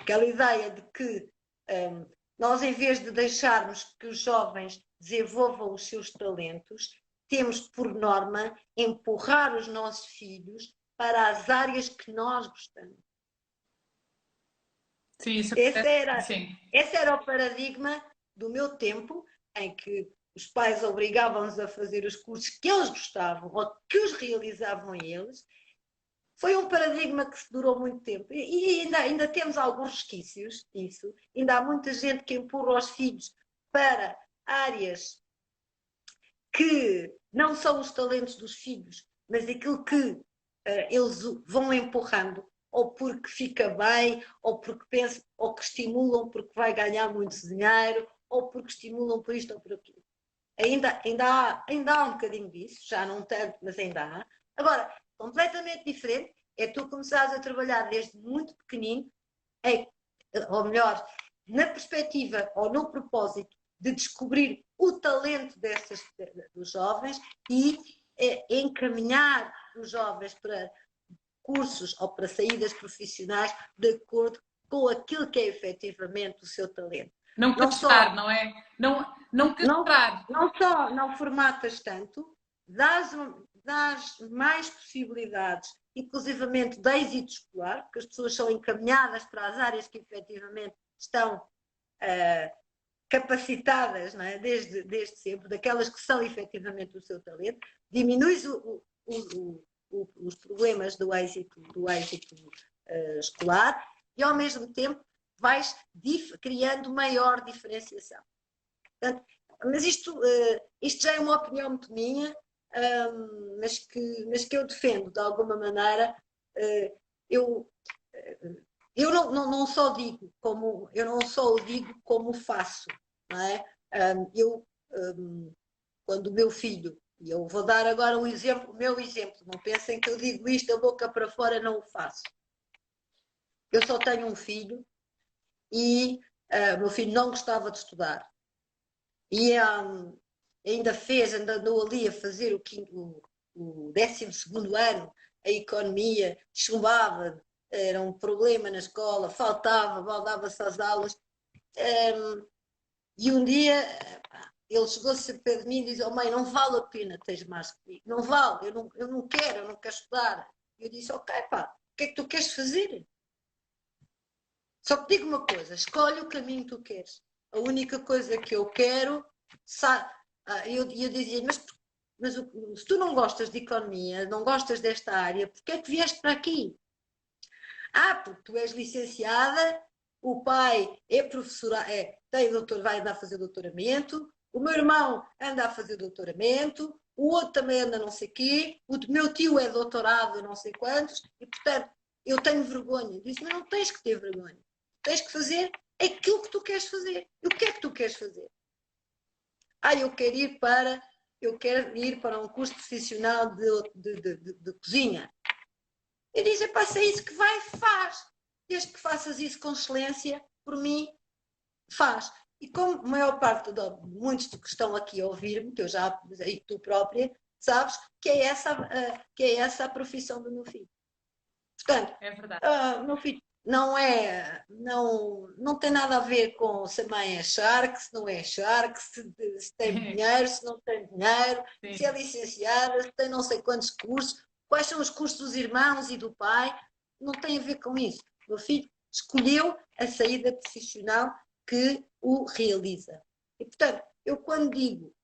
Aquela ideia de que nós, em vez de deixarmos que os jovens desenvolvam os seus talentos, temos, por norma, empurrar os nossos filhos para as áreas que nós gostamos. Sim, esse era o paradigma do meu tempo, em que os pais obrigavam-nos a fazer os cursos que eles gostavam ou que os realizavam eles. Foi um paradigma que durou muito tempo e ainda temos alguns resquícios disso. Ainda há muita gente que empurra os filhos para áreas que não são os talentos dos filhos, mas aquilo que eles vão empurrando. ou porque fica bem, ou porque pensam, ou que estimulam porque vai ganhar muito dinheiro, ou porque estimulam por isto ou por aquilo. Ainda há um bocadinho disso, já não tanto, mas ainda há. Agora, completamente diferente é tu começares a trabalhar desde muito pequenino, ou melhor, na perspectiva ou no propósito de descobrir o talento dos jovens e encaminhar os jovens para cursos ou para saídas profissionais de acordo com aquilo que é efetivamente o seu talento. Não castrar, não é? Não castrar. Não só não formatas tanto, dás mais possibilidades, inclusivamente de êxito escolar, porque as pessoas são encaminhadas para as áreas que efetivamente estão capacitadas, não é? desde sempre, daquelas que são efetivamente o seu talento, diminuis os problemas do êxito escolar e, ao mesmo tempo, vais criando maior diferenciação. Portanto, mas isto já é uma opinião muito minha, mas que eu defendo de alguma maneira. Eu não só digo como eu não só o digo como faço, não é? Quando o meu filho, e eu vou dar agora o meu exemplo, não pensem que eu digo isto da boca para fora, não o faço. Eu só tenho um filho e meu filho não gostava de estudar. E ainda andou ali a fazer o 12º ano, a economia, chumbava, era um problema na escola, faltava, baldava-se às aulas. E um dia ele chegou-se a pé de mim e disse: mãe, não vale a pena teres mais comigo, não vale, eu não quero estudar. E eu disse: ok, pá, o que é que tu queres fazer? Só te digo uma coisa, escolhe o caminho que tu queres. A única coisa que eu quero, eu dizia, mas se tu não gostas de economia, não gostas desta área, porquê é que vieste para aqui? Porque tu és licenciada, o pai é professora, vai andar a fazer doutoramento, o meu irmão anda a fazer doutoramento, o outro também anda não sei o quê, o meu tio é doutorado, não sei quantos, e portanto eu tenho vergonha. Disse, mas não tens que ter vergonha. Tens que fazer aquilo que tu queres fazer. E o que é que tu queres fazer? Eu quero ir para um curso profissional de cozinha. Eu disse, se é isso que faz. Desde que faças isso com excelência, por mim, faz. E como a maior parte de muitos que estão aqui a ouvir-me, que eu já, e tu própria, sabes que é essa a profissão do meu filho. Portanto, é verdade. Meu filho não tem nada a ver com se a mãe é Shark, se não é Shark, se tem dinheiro, se não tem dinheiro, sim, se é licenciada, se tem não sei quantos cursos, quais são os cursos dos irmãos e do pai, não tem a ver com isso. Meu filho escolheu a saída profissional que o realiza. E, portanto, eu quando digo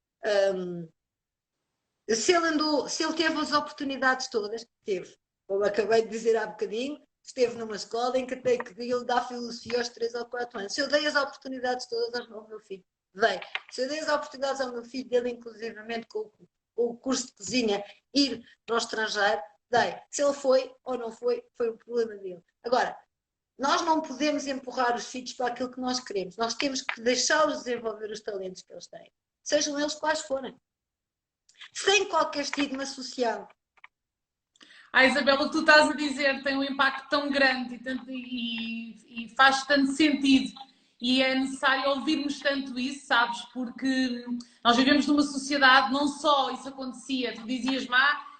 se ele teve as oportunidades todas, teve, como acabei de dizer há bocadinho, esteve numa escola em que ele dá filosofia aos 3 ou 4 anos. Se eu dei as oportunidades todas ao meu filho, dei. Se eu dei as oportunidades ao meu filho, dele inclusivamente com o curso de cozinha, ir para o estrangeiro, dei. Se ele foi ou não foi, foi um problema dele. Agora, nós não podemos empurrar os filhos para aquilo que nós queremos. Nós temos que deixá-los desenvolver os talentos que eles têm. Sejam eles quais forem. Sem qualquer estigma social. Isabela, tu estás a dizer tem um impacto tão grande e faz tanto sentido e é necessário ouvirmos tanto isso, sabes? Porque nós vivemos numa sociedade, não só isso acontecia, tu dizias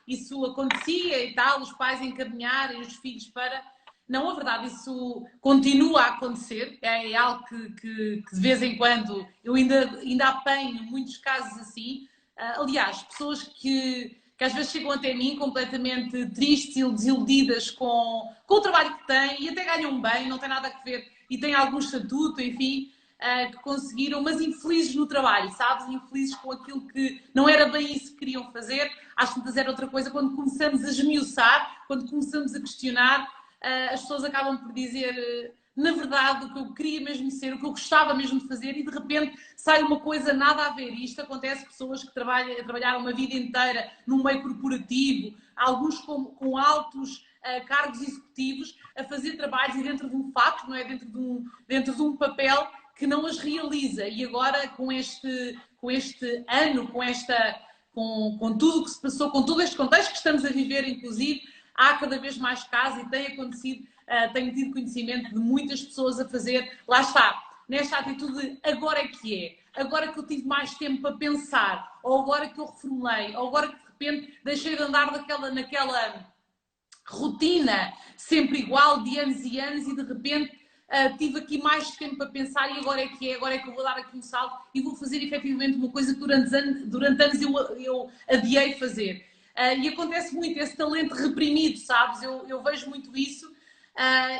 isso acontecia e tal, os pais encaminharem os filhos para... Não, a verdade, isso continua a acontecer, é algo que de vez em quando eu ainda apanho muitos casos assim. Aliás, pessoas que às vezes chegam até mim completamente tristes e desiludidas com o trabalho que têm e até ganham bem, não tem nada a ver, e têm algum estatuto, enfim, que conseguiram, mas infelizes no trabalho, sabes? Infelizes com aquilo que não era bem isso que queriam fazer, às tantas era outra coisa. Quando começamos a esmiuçar, quando começamos a questionar, as pessoas acabam por dizer... na verdade, o que eu queria mesmo ser, o que eu gostava mesmo de fazer, e de repente sai uma coisa nada a ver. E isto acontece pessoas que trabalharam uma vida inteira num meio corporativo, alguns com altos cargos executivos a fazer trabalhos e dentro de um fato, não é? Dentro de um papel que não as realiza. E agora, com este ano, com tudo o que se passou, com todo este contexto que estamos a viver, inclusive, há cada vez mais casos e tem acontecido, tenho tido conhecimento de muitas pessoas a fazer, lá está, nesta atitude de agora é que é, agora que eu tive mais tempo para pensar, ou agora que eu reformulei, ou agora que de repente deixei de andar naquela rotina sempre igual de anos e anos e de repente tive aqui mais tempo para pensar e agora é que é, agora é que eu vou dar aqui um salto e vou fazer efetivamente uma coisa que durante anos eu adiei fazer. E acontece muito esse talento reprimido, sabes? Eu vejo muito isso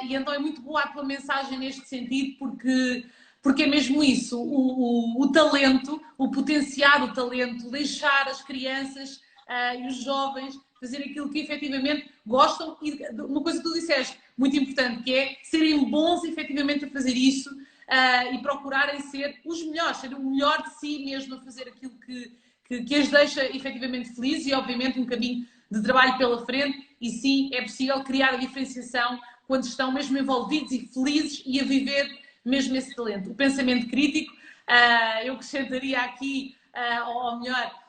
e então é muito boa a tua mensagem neste sentido porque é mesmo isso, o talento, o potenciar o talento, deixar as crianças e os jovens fazer aquilo que efetivamente gostam e uma coisa que tu disseste, muito importante, que é serem bons efetivamente a fazer isso e procurarem ser os melhores, ser o melhor de si mesmo a fazer aquilo que as deixa efetivamente felizes e obviamente um caminho de trabalho pela frente e sim, é possível criar a diferenciação quando estão mesmo envolvidos e felizes e a viver mesmo esse talento. O pensamento crítico, eu acrescentaria aqui, ou melhor,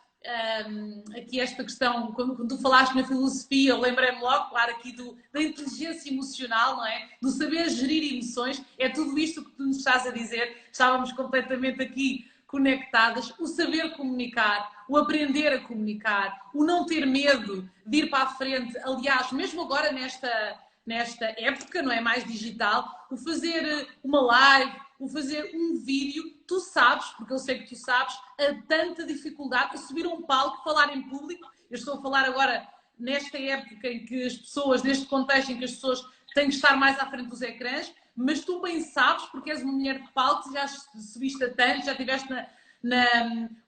aqui esta questão, quando tu falaste na filosofia, eu lembrei-me logo, claro, aqui da inteligência emocional, não é? Do saber gerir emoções, é tudo isto que tu nos estás a dizer, estávamos completamente aqui conectadas, o saber comunicar, o aprender a comunicar, o não ter medo de ir para a frente, aliás, mesmo agora nesta época, não é mais digital, o fazer uma live, o fazer um vídeo, tu sabes, porque eu sei que tu sabes, a tanta dificuldade a subir a um palco, falar em público. Eu estou a falar agora nesta época em que as pessoas, neste contexto em que as pessoas têm que estar mais à frente dos ecrãs, mas tu bem sabes, porque és uma mulher de palco, já subiste a tanto, já estiveste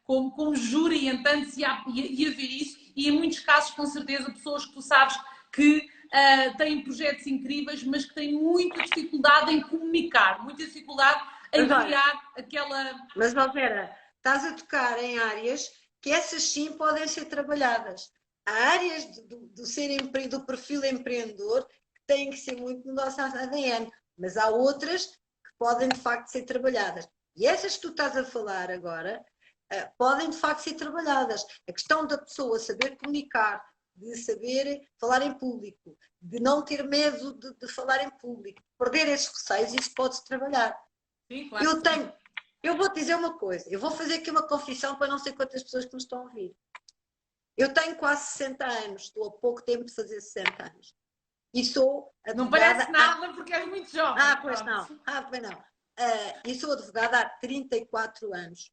como júri em tantos e a ver isso, e em muitos casos, com certeza, pessoas que tu sabes que têm projetos incríveis, mas que têm muita dificuldade em comunicar, muita dificuldade em criar aquela... Mas, Vera, estás a tocar em áreas que essas sim podem ser trabalhadas. Há áreas do perfil empreendedor que têm que ser muito no nosso ADN, mas há outras que podem de facto ser trabalhadas. E essas que tu estás a falar agora podem de facto ser trabalhadas. A questão da pessoa saber comunicar, de saber falar em público, de não ter medo de falar em público, perder esses receios, isso pode-se trabalhar. Sim, claro. Eu vou-te dizer uma coisa, eu vou fazer aqui uma confissão para não sei quantas pessoas que me estão a ouvir. Eu tenho quase 60 anos, estou há pouco tempo de fazer 60 anos. E sou advogada... Não parece nada porque és muito jovem. Pois não. Pois não. E sou advogada há 34 anos.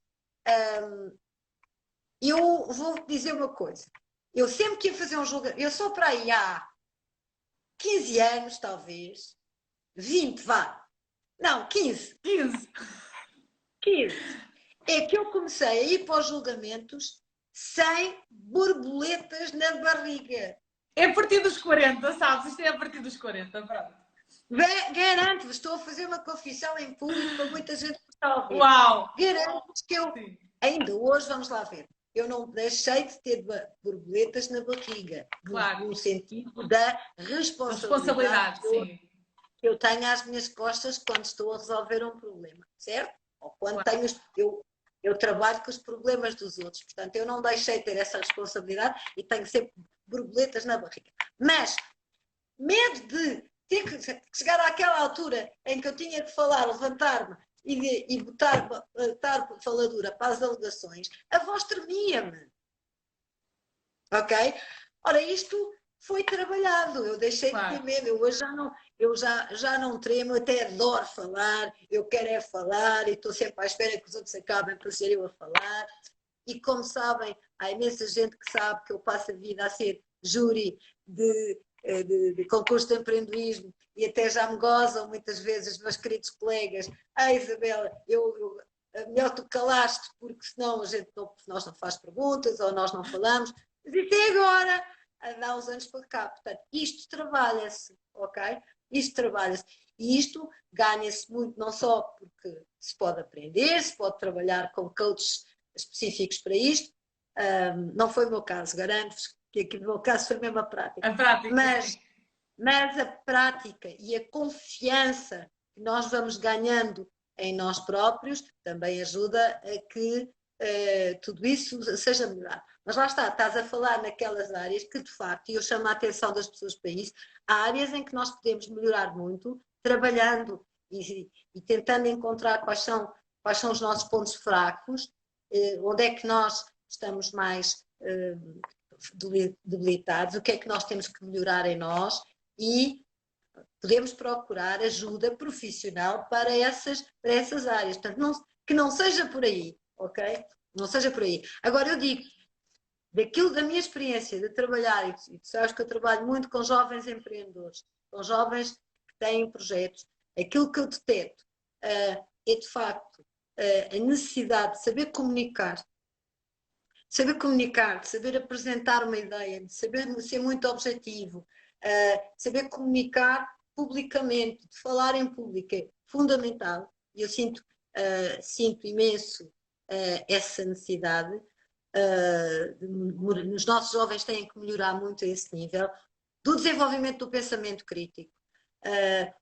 Eu vou dizer uma coisa. Eu sempre que ia fazer um julgamento, eu sou para aí há 15 anos, talvez, 20, vá. Não, 15. 15. É que eu comecei a ir para os julgamentos sem borboletas na barriga. É a partir dos 40, sabes? Isto é a partir dos 40, pronto. Garanto-vos, estou a fazer uma confissão em público para muita gente que está a ouvir. Uau! Garanto-vos que eu, ainda hoje, vamos lá ver, eu não deixei de ter borboletas na barriga, claro, no sentido da responsabilidade que eu tenho às minhas costas quando estou a resolver um problema, certo? Ou quando tenho... Eu trabalho com os problemas dos outros, portanto, eu não deixei de ter essa responsabilidade e tenho sempre borboletas na barriga. Mas, medo de ter que chegar àquela altura em que eu tinha que falar, levantar-me e botar faladura para as alegações, a voz tremia-me. Ok? Ora, isto foi trabalhado, eu deixei de ter medo, eu hoje já não tremo, eu até adoro falar, eu quero é falar e estou sempre à espera que os outros acabem para ser eu a falar. E como sabem, há imensa gente que sabe que eu passo a vida a ser júri de concurso de empreendedorismo e até já me gozam muitas vezes meus queridos colegas. Isabela, melhor tu calaste porque senão nós não faz perguntas ou nós não falamos. Mas isso é agora, há uns anos para cá. Portanto, isto trabalha-se, ok? Isto trabalha-se. E isto ganha-se muito, não só porque se pode aprender, se pode trabalhar com coaches específicos para isto. Não foi o meu caso, garanto-vos que aqui no meu caso foi mesmo a prática. A prática. Mas mas a prática e a confiança que nós vamos ganhando em nós próprios também ajuda a que tudo isso seja melhor. Mas lá está, estás a falar naquelas áreas que, de facto, e eu chamo a atenção das pessoas para isso, há áreas em que nós podemos melhorar muito, trabalhando e tentando encontrar quais são os nossos pontos fracos, onde é que nós estamos mais debilitados, o que é que nós temos que melhorar em nós e podemos procurar ajuda profissional para essas áreas. Portanto, que não seja por aí, ok? Não seja por aí. Agora, eu digo, da minha experiência de trabalhar, e tu sabes que eu trabalho muito com jovens empreendedores, com jovens que têm projetos, aquilo que eu detecto é, de facto, a necessidade de saber comunicar, de saber apresentar uma ideia, de saber ser muito objetivo, saber comunicar publicamente, de falar em público é fundamental. E eu sinto imenso essa necessidade. Os nossos jovens têm que melhorar muito a esse nível do desenvolvimento do pensamento crítico.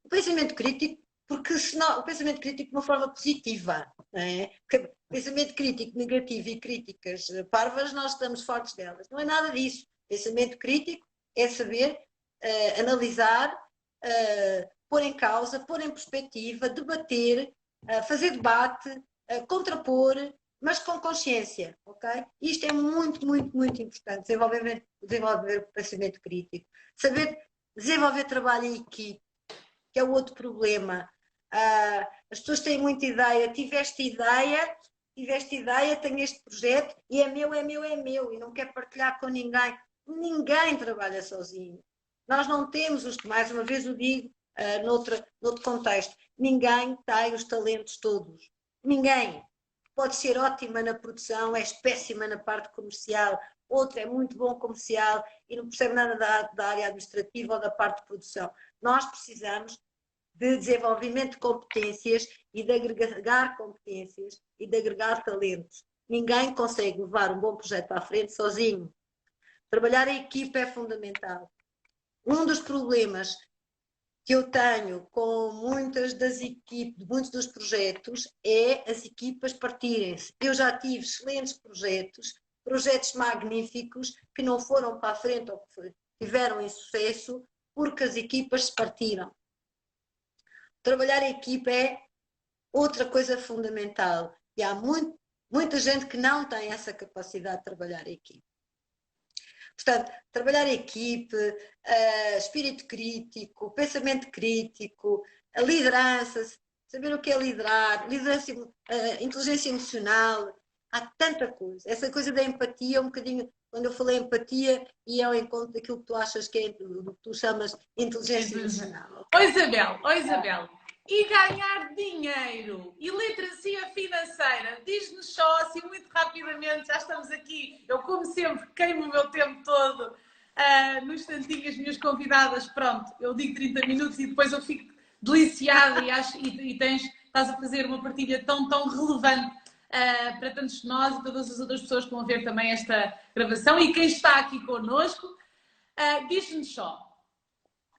O pensamento crítico, porque senão, o pensamento crítico de uma forma positiva, não é? Porque pensamento crítico negativo e críticas parvas, nós estamos fortes delas. Não é nada disso. Pensamento crítico é saber analisar, pôr em causa, pôr em perspectiva, debater, fazer debate, contrapor, mas com consciência, ok? Isto é muito, muito, muito importante, desenvolver o pensamento crítico. Saber desenvolver trabalho em equipe, que é o outro problema. As pessoas têm muita ideia, tiveste ideia, tenho este projeto e é meu, e não quer partilhar com ninguém. Ninguém trabalha sozinho. Nós não temos, mais uma vez o digo, noutro contexto, ninguém tem os talentos todos. Ninguém. Pode ser ótima na produção, é péssima na parte comercial, outro é muito bom comercial e não percebe nada da área administrativa ou da parte de produção. Nós precisamos de desenvolvimento de competências e de agregar competências e de agregar talentos. Ninguém consegue levar um bom projeto para a frente sozinho. Trabalhar em equipa é fundamental. Um dos problemas que eu tenho com muitas das equipes, muitos dos projetos, é as equipas partirem-se. Eu já tive excelentes projetos magníficos que não foram para a frente ou que tiveram insucesso porque as equipas se partiram. Trabalhar em equipa é outra coisa fundamental e há muita gente que não tem essa capacidade de trabalhar em equipa. Portanto, trabalhar em equipe, espírito crítico, pensamento crítico, a liderança, saber o que é liderar, inteligência emocional, há tanta coisa. Essa coisa da empatia, um bocadinho, quando eu falei empatia, e ao encontro daquilo que tu achas que é, do que tu chamas inteligência emocional. Oi Isabel, e ganhar dinheiro e literacia financeira, diz-nos só assim muito rapidamente, já estamos aqui, eu como sempre queimo o meu tempo todo no instantinho, as minhas convidadas, pronto, eu digo 30 minutos e depois eu fico deliciada e estás a fazer uma partilha tão relevante para tantos de nós e todas as outras pessoas que vão ver também esta gravação e quem está aqui connosco, diz-nos só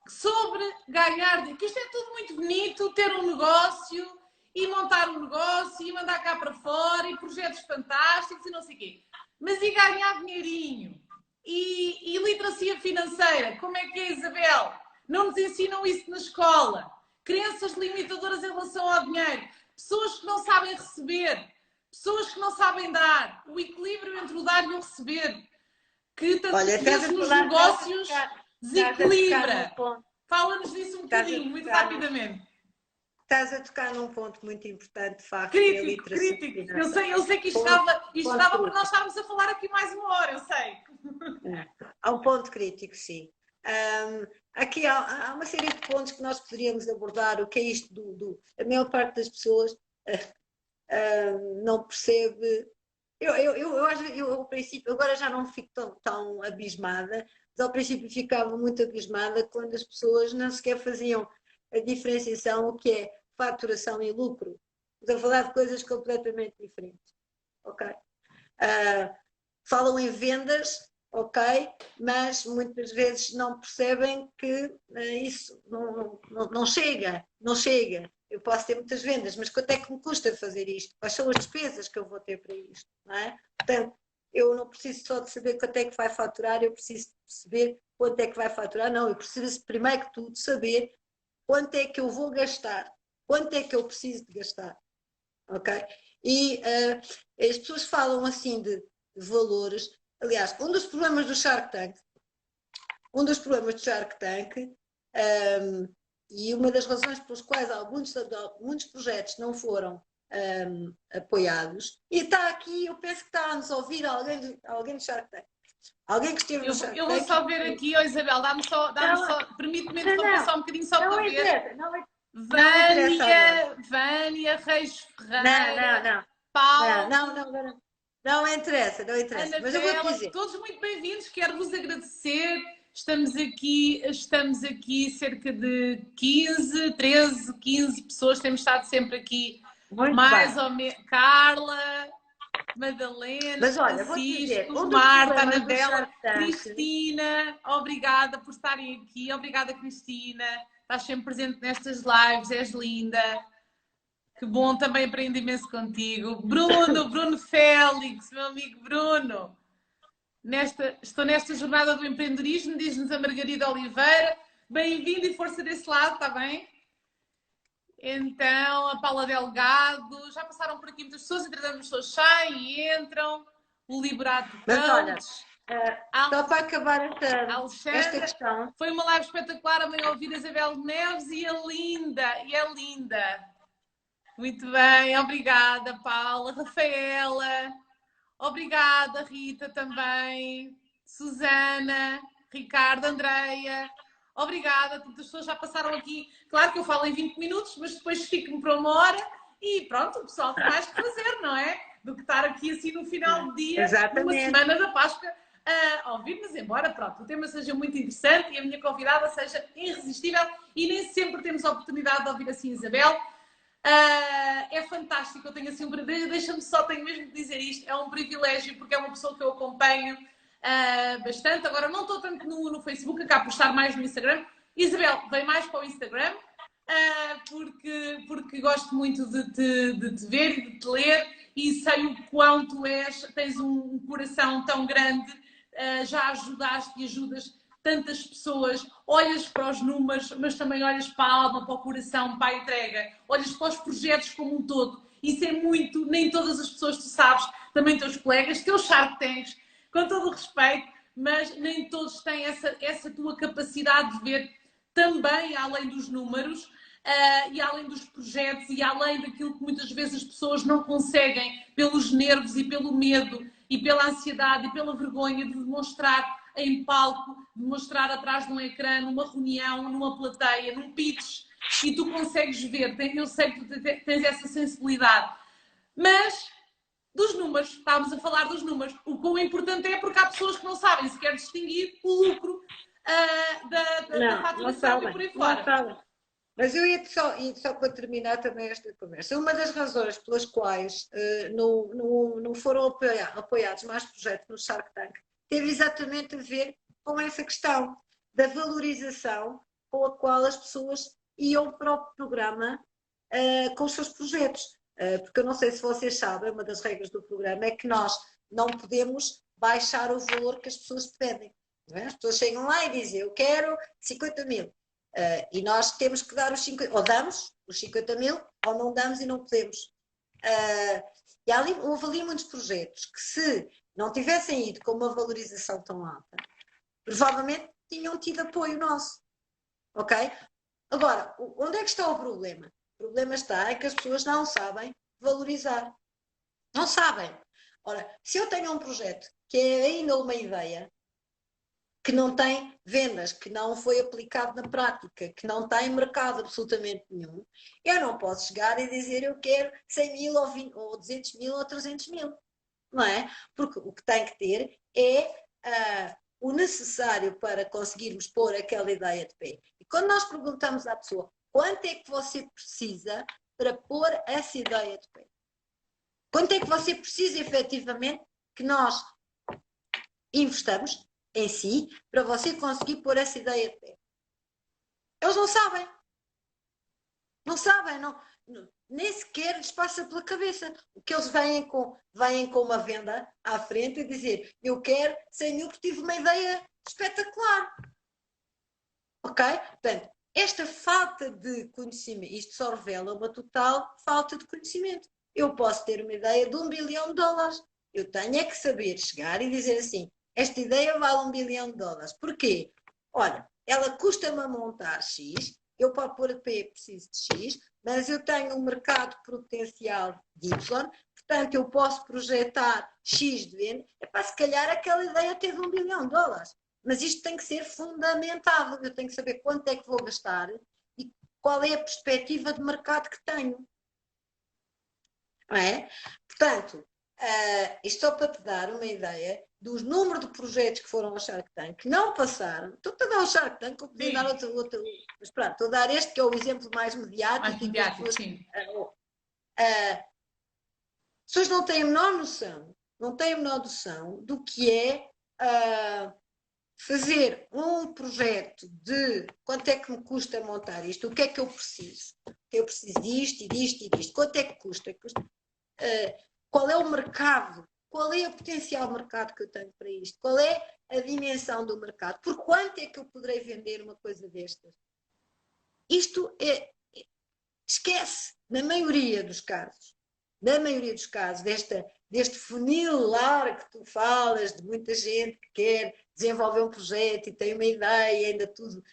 sobre ganhar, que isto é tudo muito bonito, ter um negócio e montar um negócio e mandar cá para fora e projetos fantásticos e não sei o quê. Mas e ganhar dinheirinho? E literacia financeira? Como é que é, Isabel? Não nos ensinam isso na escola. Crenças limitadoras em relação ao dinheiro. Pessoas que não sabem receber. Pessoas que não sabem dar. O equilíbrio entre o dar e o receber. Que tantas vezes nos negócios desequilibra. Fala-nos disso um bocadinho, muito rapidamente. Estás a tocar num ponto muito importante, de facto. Crítico. Eu sei que isto estava para nós estarmos a falar aqui mais uma hora, eu sei. Há um ponto crítico, sim. Aqui há uma série de pontos que nós poderíamos abordar. O que é isto a maior parte das pessoas não percebe. Eu, ao princípio, agora já não fico tão abismada, mas ao princípio ficava muito abismada quando as pessoas não sequer faziam a diferenciação, o que é faturação e lucro. Estamos a falar de coisas completamente diferentes. Ok? Falam em vendas ok, mas muitas vezes não percebem que isso não chega, não chega. Eu posso ter muitas vendas, mas quanto é que me custa fazer isto? Quais são as despesas que eu vou ter para isto? Não é? Portanto, eu não preciso só de saber quanto é que vai faturar, eu preciso de perceber quanto é que vai faturar. Não, eu preciso primeiro que tudo saber quanto é que eu vou gastar, quanto é que eu preciso de gastar, ok? E as pessoas falam assim de valores. Aliás, um dos problemas do Shark Tank, e uma das razões pelas quais muitos projetos não foram apoiados, e está aqui, eu penso que está a nos ouvir alguém do Shark Tank. Alguém que esteve no Shark Eu vou Tank. só ver aqui, Isabel, permite-me interromper só um bocadinho só para ver. Não interessa agora. Vânia Reis Ferreira, Paulo, não interessa. Mas eu vou te Anabela, dizer. todos muito bem-vindos, quero vos agradecer. Estamos aqui cerca de 13, 15 pessoas, temos estado sempre aqui Muito mais bem. ou menos. Carla, Madalena, Mas olha, vou-te dizer, Francisco, um dos Marta, problemas do Anabela, Shark Tank. Cristina, obrigada por estarem aqui. Obrigada, Cristina. Estás sempre presente nestas lives, és linda. Que bom, também aprendi imenso contigo. Bruno Félix, meu amigo Bruno. Estou nesta jornada do empreendedorismo, diz-nos a Margarida Oliveira. Bem-vindo e força desse lado, está bem? Então, a Paula Delgado, já passaram por aqui muitas pessoas, entretanto as pessoas saem e entram. O Liberato Mas olha, Coach, só para acabar esta Alexandra, questão. foi uma live espetacular, a mãe ouvir a Isabel Neves e é linda. Muito bem, obrigada, Paula. Rafaela, obrigada, Rita também. Susana, Ricardo, Andreia. Obrigada, tantas pessoas já passaram aqui. Claro que eu falo em 20 minutos, mas depois fico-me para 1 hora e pronto, o pessoal tem mais que fazer, não é? Do que estar aqui assim no final do dia, numa semana da Páscoa, a ouvir-nos embora. Pronto, o tema seja muito interessante e a minha convidada seja irresistível e nem sempre temos a oportunidade de ouvir assim Isabel. É fantástico, eu tenho assim um privilégio, tenho mesmo de dizer isto, é um privilégio porque é uma pessoa que eu acompanho bastante, agora não estou tanto no Facebook, acabo por estar mais no Instagram. Isabel, vem mais para o Instagram, porque gosto muito de te ver e de te ler e sei o quanto tens um coração tão grande, já ajudaste e ajudas tantas pessoas, olhas para os números, mas também olhas para a alma, para o coração, para a entrega, olhas para os projetos como um todo. Isso é muito, nem todas as pessoas, tu sabes, também teus colegas, teus Shark Tanks, com todo o respeito, mas nem todos têm essa tua capacidade de ver também além dos números e além dos projetos e além daquilo que muitas vezes as pessoas não conseguem pelos nervos e pelo medo e pela ansiedade e pela vergonha de demonstrar em palco, de mostrar atrás de um ecrã, numa reunião, numa plateia, num pitch, e tu consegues ver, eu sei que tu tens essa sensibilidade. Mas, dos números, estávamos a falar dos números, o quão importante é porque há pessoas que não sabem sequer distinguir o lucro da faturação e por aí fora. Mas eu ia só para terminar também esta conversa. Uma das razões pelas quais não foram apoiados mais projetos no Shark Tank teve exatamente a ver com essa questão da valorização com a qual as pessoas iam para o programa com os seus projetos. Porque eu não sei se vocês sabem, uma das regras do programa é que nós não podemos baixar o valor que as pessoas pedem. Não é? As pessoas chegam lá e dizem, eu quero 50 mil. E nós temos que dar os 50, ou damos os 50 mil, ou não damos e não podemos. E houve ali muitos projetos que, se não tivessem ido com uma valorização tão alta, provavelmente tinham tido apoio nosso. Ok? Agora, onde é que está o problema? O problema está em que as pessoas não sabem valorizar. Não sabem. Ora, se eu tenho um projeto que é ainda uma ideia, que não tem vendas, que não foi aplicado na prática, que não tem mercado absolutamente nenhum, eu não posso chegar e dizer eu quero 100 mil ou, 20, ou 200 mil ou 300 mil. Não é? Porque o que tem que ter é o necessário para conseguirmos pôr aquela ideia de pé. E quando nós perguntamos à pessoa quanto é que você precisa para pôr essa ideia de pé? Quanto é que você precisa efetivamente que nós investamos em si para você conseguir pôr essa ideia de pé. Eles não sabem. Não sabem, nem sequer lhes passa pela cabeça. O que eles vêm com uma venda à frente e dizer, eu quero 100 mil porque tive uma ideia espetacular. Ok? Portanto, esta falta de conhecimento, isto só revela uma total falta de conhecimento. Eu posso ter uma ideia de $1 bilhão. Eu tenho é que saber chegar e dizer assim, esta ideia vale $1 bilhão. Porquê? Olha, ela custa-me a montar X, eu para pôr a P preciso de X, mas eu tenho um mercado potencial de Y, portanto eu posso projetar X de venda, se calhar aquela ideia teve $1 bilhão. Mas isto tem que ser fundamentado, eu tenho que saber quanto é que vou gastar e qual é a perspectiva de mercado que tenho. Não é? Portanto, isto só para te dar uma ideia dos números de projetos que foram ao Shark Tank, que não passaram. Estou a dar ao Shark Tank, eu podia dar outro. Mas pronto, estou a dar este que é o exemplo mais mediático. Mais mediático, sim. As pessoas não têm a menor noção do que é fazer um projeto de quanto é que me custa montar isto, o que é que eu preciso? Eu preciso disto e disto e disto. Quanto é que custa? Qual é o mercado? Qual é o potencial mercado que eu tenho para isto? Qual é a dimensão do mercado? Por quanto é que eu poderei vender uma coisa destas? Isto esquece, na maioria dos casos, deste funil largo que tu falas, de muita gente que quer desenvolver um projeto e tem uma ideia, ainda tudo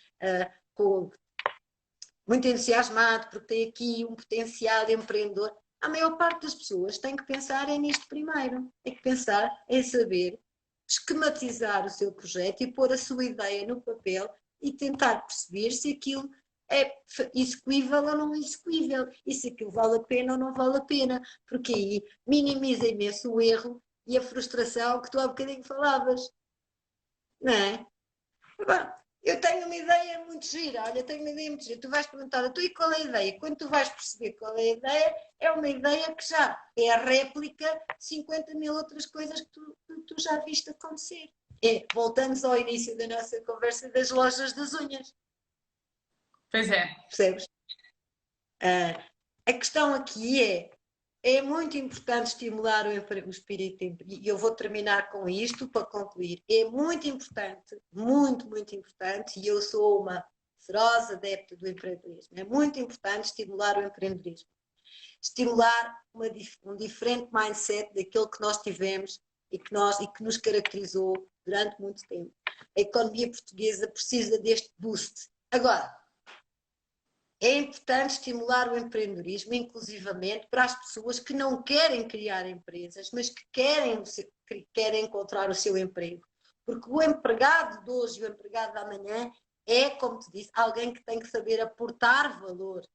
muito entusiasmado, porque tem aqui um potencial empreendedor. A maior parte das pessoas tem que pensar nisto primeiro. Tem que pensar em saber esquematizar o seu projeto e pôr a sua ideia no papel e tentar perceber se aquilo é execuível ou não execuível e se aquilo vale a pena ou não vale a pena, porque aí minimiza imenso o erro e a frustração que tu há bocadinho falavas, não é? Eu tenho uma ideia muito gira, olha, tenho uma ideia muito gira, tu vais perguntar, e qual é a ideia? Quando tu vais perceber qual é a ideia, é uma ideia que já é a réplica de 50 mil outras coisas que tu já viste acontecer. Voltamos ao início da nossa conversa das lojas das unhas. Pois é. Percebes? A questão aqui é muito importante estimular o espírito, e eu vou terminar com isto para concluir. É muito importante, muito importante, e eu sou uma feroz adepta do empreendedorismo, é muito importante estimular o empreendedorismo. Estimular um diferente mindset daquilo que nós tivemos e que nos caracterizou durante muito tempo. A economia portuguesa precisa deste boost. Agora, é importante estimular o empreendedorismo, inclusivamente para as pessoas que não querem criar empresas, mas que querem encontrar o seu emprego. Porque o empregado de hoje e o empregado de amanhã é, como te disse, alguém que tem que saber aportar valor.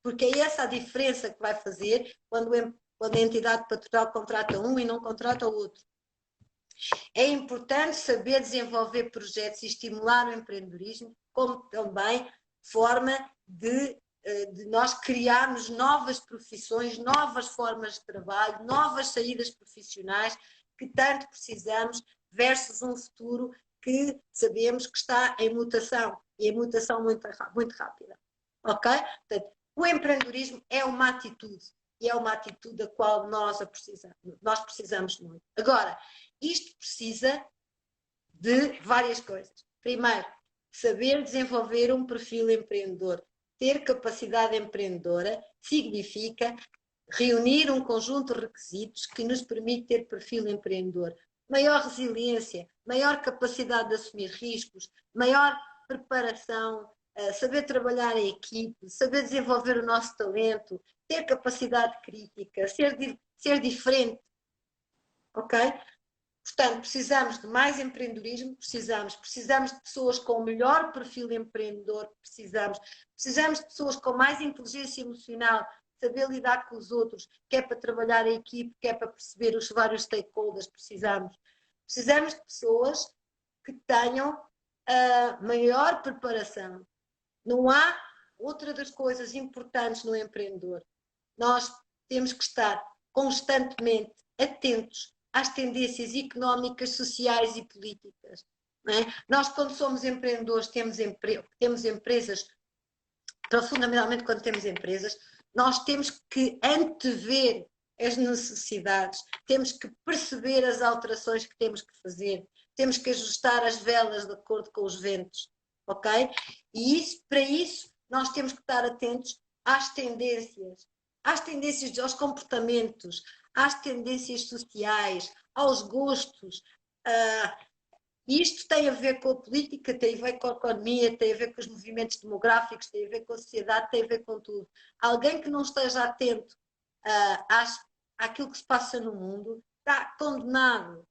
Porque é essa a diferença que vai fazer quando a entidade patronal contrata um e não contrata o outro. É importante saber desenvolver projetos e estimular o empreendedorismo, como também forma de nós criarmos novas profissões, novas formas de trabalho, novas saídas profissionais que tanto precisamos, versus um futuro que sabemos que está em mutação, e em mutação muito rápida. Ok? Portanto, o empreendedorismo é uma atitude, e é uma atitude da qual nós precisamos muito. Agora, isto precisa de várias coisas. Primeiro, saber desenvolver um perfil empreendedor. Ter capacidade empreendedora significa reunir um conjunto de requisitos que nos permite ter perfil empreendedor. Maior resiliência, maior capacidade de assumir riscos, maior preparação, saber trabalhar em equipe, saber desenvolver o nosso talento, ter capacidade crítica, ser diferente. Ok? Portanto, precisamos de mais empreendedorismo, precisamos de pessoas com o melhor perfil empreendedor, precisamos de pessoas com mais inteligência emocional, saber lidar com os outros, que é para trabalhar em equipe, que é para perceber os vários stakeholders, precisamos de pessoas que tenham a maior preparação. Não há outra das coisas importantes no empreendedor. Nós temos que estar constantemente atentos às tendências económicas, sociais e políticas. Não é? Nós, quando somos empreendedores, temos empresas, fundamentalmente quando temos empresas, nós temos que antever as necessidades, temos que perceber as alterações que temos que fazer, temos que ajustar as velas de acordo com os ventos, ok? E para isso nós temos que estar atentos às tendências, aos comportamentos, às tendências sociais, aos gostos. Isto tem a ver com a política, tem a ver com a economia, tem a ver com os movimentos demográficos, tem a ver com a sociedade, tem a ver com tudo. Alguém que não esteja atento àquilo que se passa no mundo está condenado.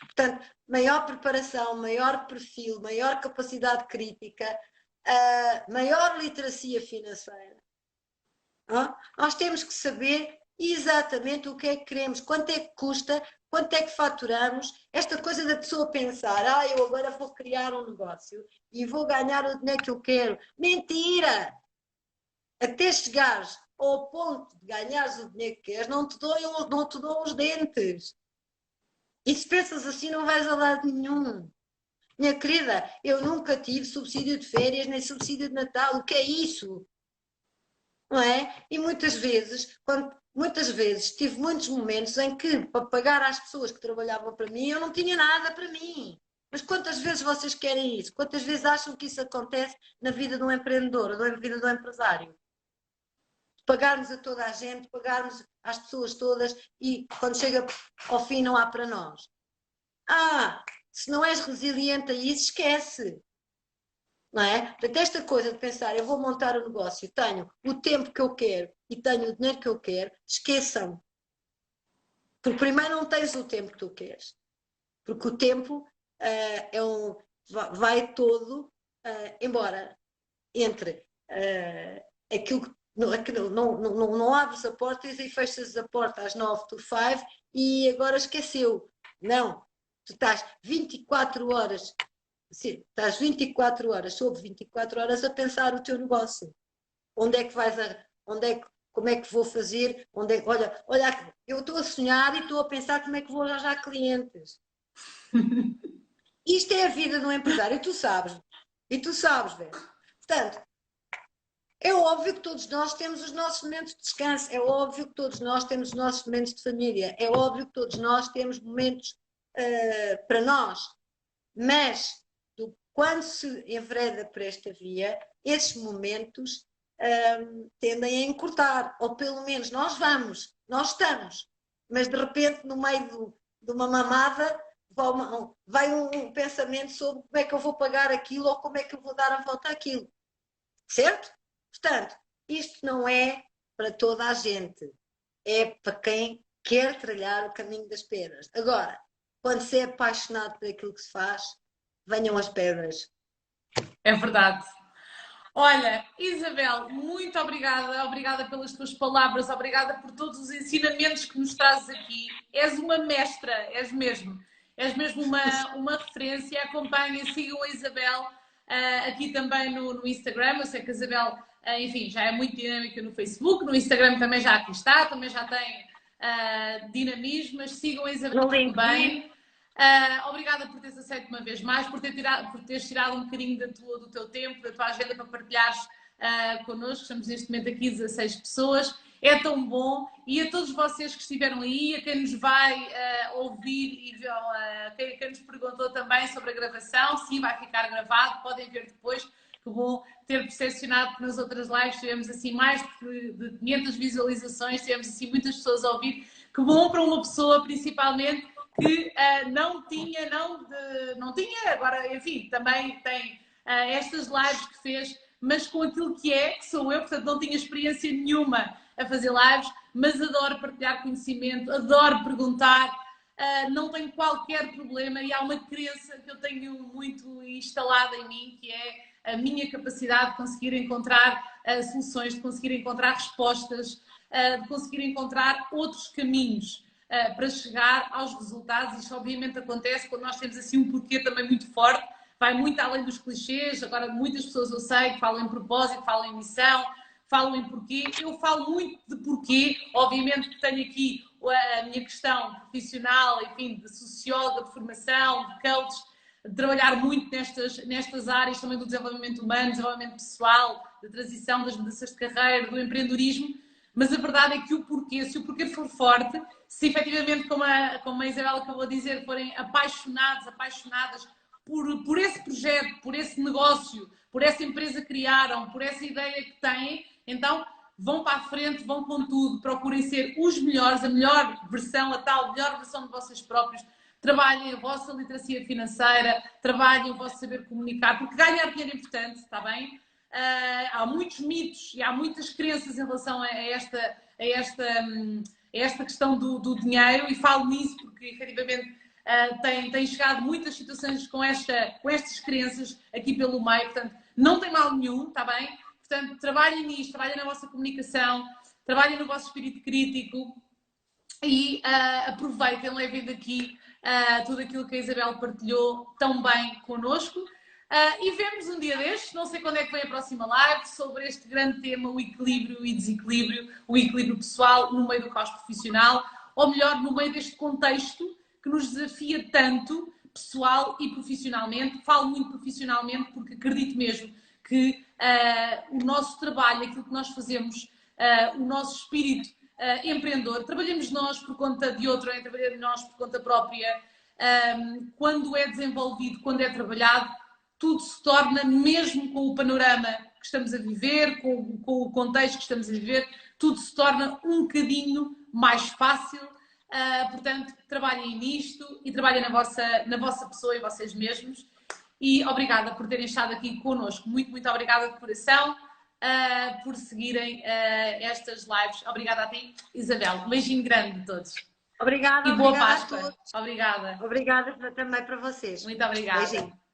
Portanto, maior preparação, maior perfil, maior capacidade crítica, maior literacia financeira. Nós temos que saber exatamente o que é que queremos, quanto é que custa, quanto é que faturamos. Esta coisa da pessoa pensar, eu agora vou criar um negócio e vou ganhar o dinheiro que eu quero. Mentira! Até chegares ao ponto de ganhares o dinheiro que queres, não te dou os dentes. E se pensas assim, não vais a lado nenhum. Minha querida, eu nunca tive subsídio de férias nem subsídio de Natal. O que é isso? Não é? E muitas vezes tive muitos momentos em que, para pagar às pessoas que trabalhavam para mim, eu não tinha nada para mim. Mas quantas vezes vocês querem isso? Quantas vezes acham que isso acontece na vida de um empreendedor, ou na vida de um empresário? Pagarmos a toda a gente, pagarmos às pessoas todas e quando chega ao fim não há para nós. Se não és resiliente a isso, esquece. Não é? Portanto, esta coisa de pensar, eu vou montar um negócio, tenho o tempo que eu quero e tenho o dinheiro que eu quero, esqueçam. Porque primeiro não tens o tempo que tu queres. Porque o tempo vai todo embora entre aquilo que não abres a porta e fechas a porta às 9 to 5 e agora esqueceu. Não, tu estás 24 horas, sim, estás 24 horas, sobre 24 horas a pensar o teu negócio. Onde é que vais como é que vou fazer? Olha, eu estou a sonhar e estou a pensar como é que vou arranjar clientes. Isto é a vida de um empresário, e tu sabes, velho. Portanto, é óbvio que todos nós temos os nossos momentos de descanso, é óbvio que todos nós temos os nossos momentos de família, é óbvio que todos nós temos momentos para nós, mas quando se envereda por esta via, esses momentos tendem a encurtar, ou pelo menos nós estamos, mas de repente no meio de uma mamada vai um pensamento sobre como é que eu vou pagar aquilo ou como é que eu vou dar a volta àquilo, certo? Portanto, isto não é para toda a gente, é para quem quer trilhar o caminho das pedras. Agora, quando se é apaixonado por aquilo que se faz, venham as pedras. É verdade. Olha, Isabel, muito obrigada pelas tuas palavras, obrigada por todos os ensinamentos que nos trazes aqui. És uma mestra, és mesmo uma referência. Acompanhem, sigam a Isabel aqui também no Instagram. Eu sei que a Isabel, enfim, já é muito dinâmica no Facebook, no Instagram também já aqui está, também já tem dinamismo, mas sigam a Isabel também. Obrigada por teres aceito uma vez mais, por teres tirado um bocadinho do teu tempo, da tua agenda para partilhares connosco. Estamos neste momento aqui 16 pessoas. É tão bom. E a todos vocês que estiveram aí, a quem nos vai ouvir e quem nos perguntou também sobre a gravação, sim, vai ficar gravado, podem ver depois. Que bom ter percepcionado que nas outras lives tivemos assim mais de 500 visualizações, tivemos assim muitas pessoas a ouvir. Que bom para uma pessoa, principalmente, que não tinha, agora, enfim, também tem estas lives que fez, mas com aquilo que sou eu, portanto não tinha experiência nenhuma a fazer lives, mas adoro partilhar conhecimento, adoro perguntar, não tenho qualquer problema e há uma crença que eu tenho muito instalada em mim, que é a minha capacidade de conseguir encontrar soluções, de conseguir encontrar respostas, de conseguir encontrar outros caminhos para chegar aos resultados. Isto obviamente acontece quando nós temos assim um porquê também muito forte, vai muito além dos clichês. Agora muitas pessoas eu sei que falam em propósito, falam em missão, falam em porquê. Eu falo muito de porquê, obviamente que tenho aqui a minha questão profissional, enfim, de socióloga, de formação, de coach, de trabalhar muito nestas áreas também do desenvolvimento humano, desenvolvimento pessoal, da transição, das mudanças de carreira, do empreendedorismo, mas a verdade é que se o porquê for forte, se efetivamente, como a Isabel acabou de dizer, forem apaixonadas por esse projeto, por esse negócio, por essa empresa que criaram, por essa ideia que têm, então vão para a frente, vão com tudo, procurem ser os melhores, a melhor versão, melhor versão de vocês próprios, trabalhem a vossa literacia financeira, trabalhem o vosso saber comunicar, porque ganhar dinheiro é importante, está bem? Há muitos mitos e há muitas crenças em relação a esta questão do dinheiro, e falo nisso porque efetivamente tem chegado muitas situações com estas crenças aqui pelo meio, portanto não tem mal nenhum, está bem? Portanto, trabalhem nisto, trabalhem na vossa comunicação, trabalhem no vosso espírito crítico e aproveitem, levem daqui tudo aquilo que a Isabel partilhou tão bem connosco. E vemos um dia destes, não sei quando é que vem a próxima live, sobre este grande tema, o equilíbrio e desequilíbrio, o equilíbrio pessoal no meio do caos profissional, ou melhor, no meio deste contexto que nos desafia tanto, pessoal e profissionalmente. Falo muito profissionalmente porque acredito mesmo que o nosso trabalho, aquilo que nós fazemos, o nosso espírito empreendedor, trabalhamos nós por conta de outro, trabalhamos nós por conta própria, quando é desenvolvido, quando é trabalhado, tudo se torna, mesmo com o panorama que estamos a viver, com o contexto que estamos a viver, tudo se torna um bocadinho mais fácil. Portanto, trabalhem nisto e trabalhem na vossa pessoa e vocês mesmos. E obrigada por terem estado aqui connosco. Muito, muito obrigada de coração por seguirem estas lives. Obrigada a ti, Isabel. Um beijinho grande de todos. Obrigada, e boa obrigada Páscoa. a todos. Obrigada. Obrigada também para vocês. Muito obrigada. Beijinho.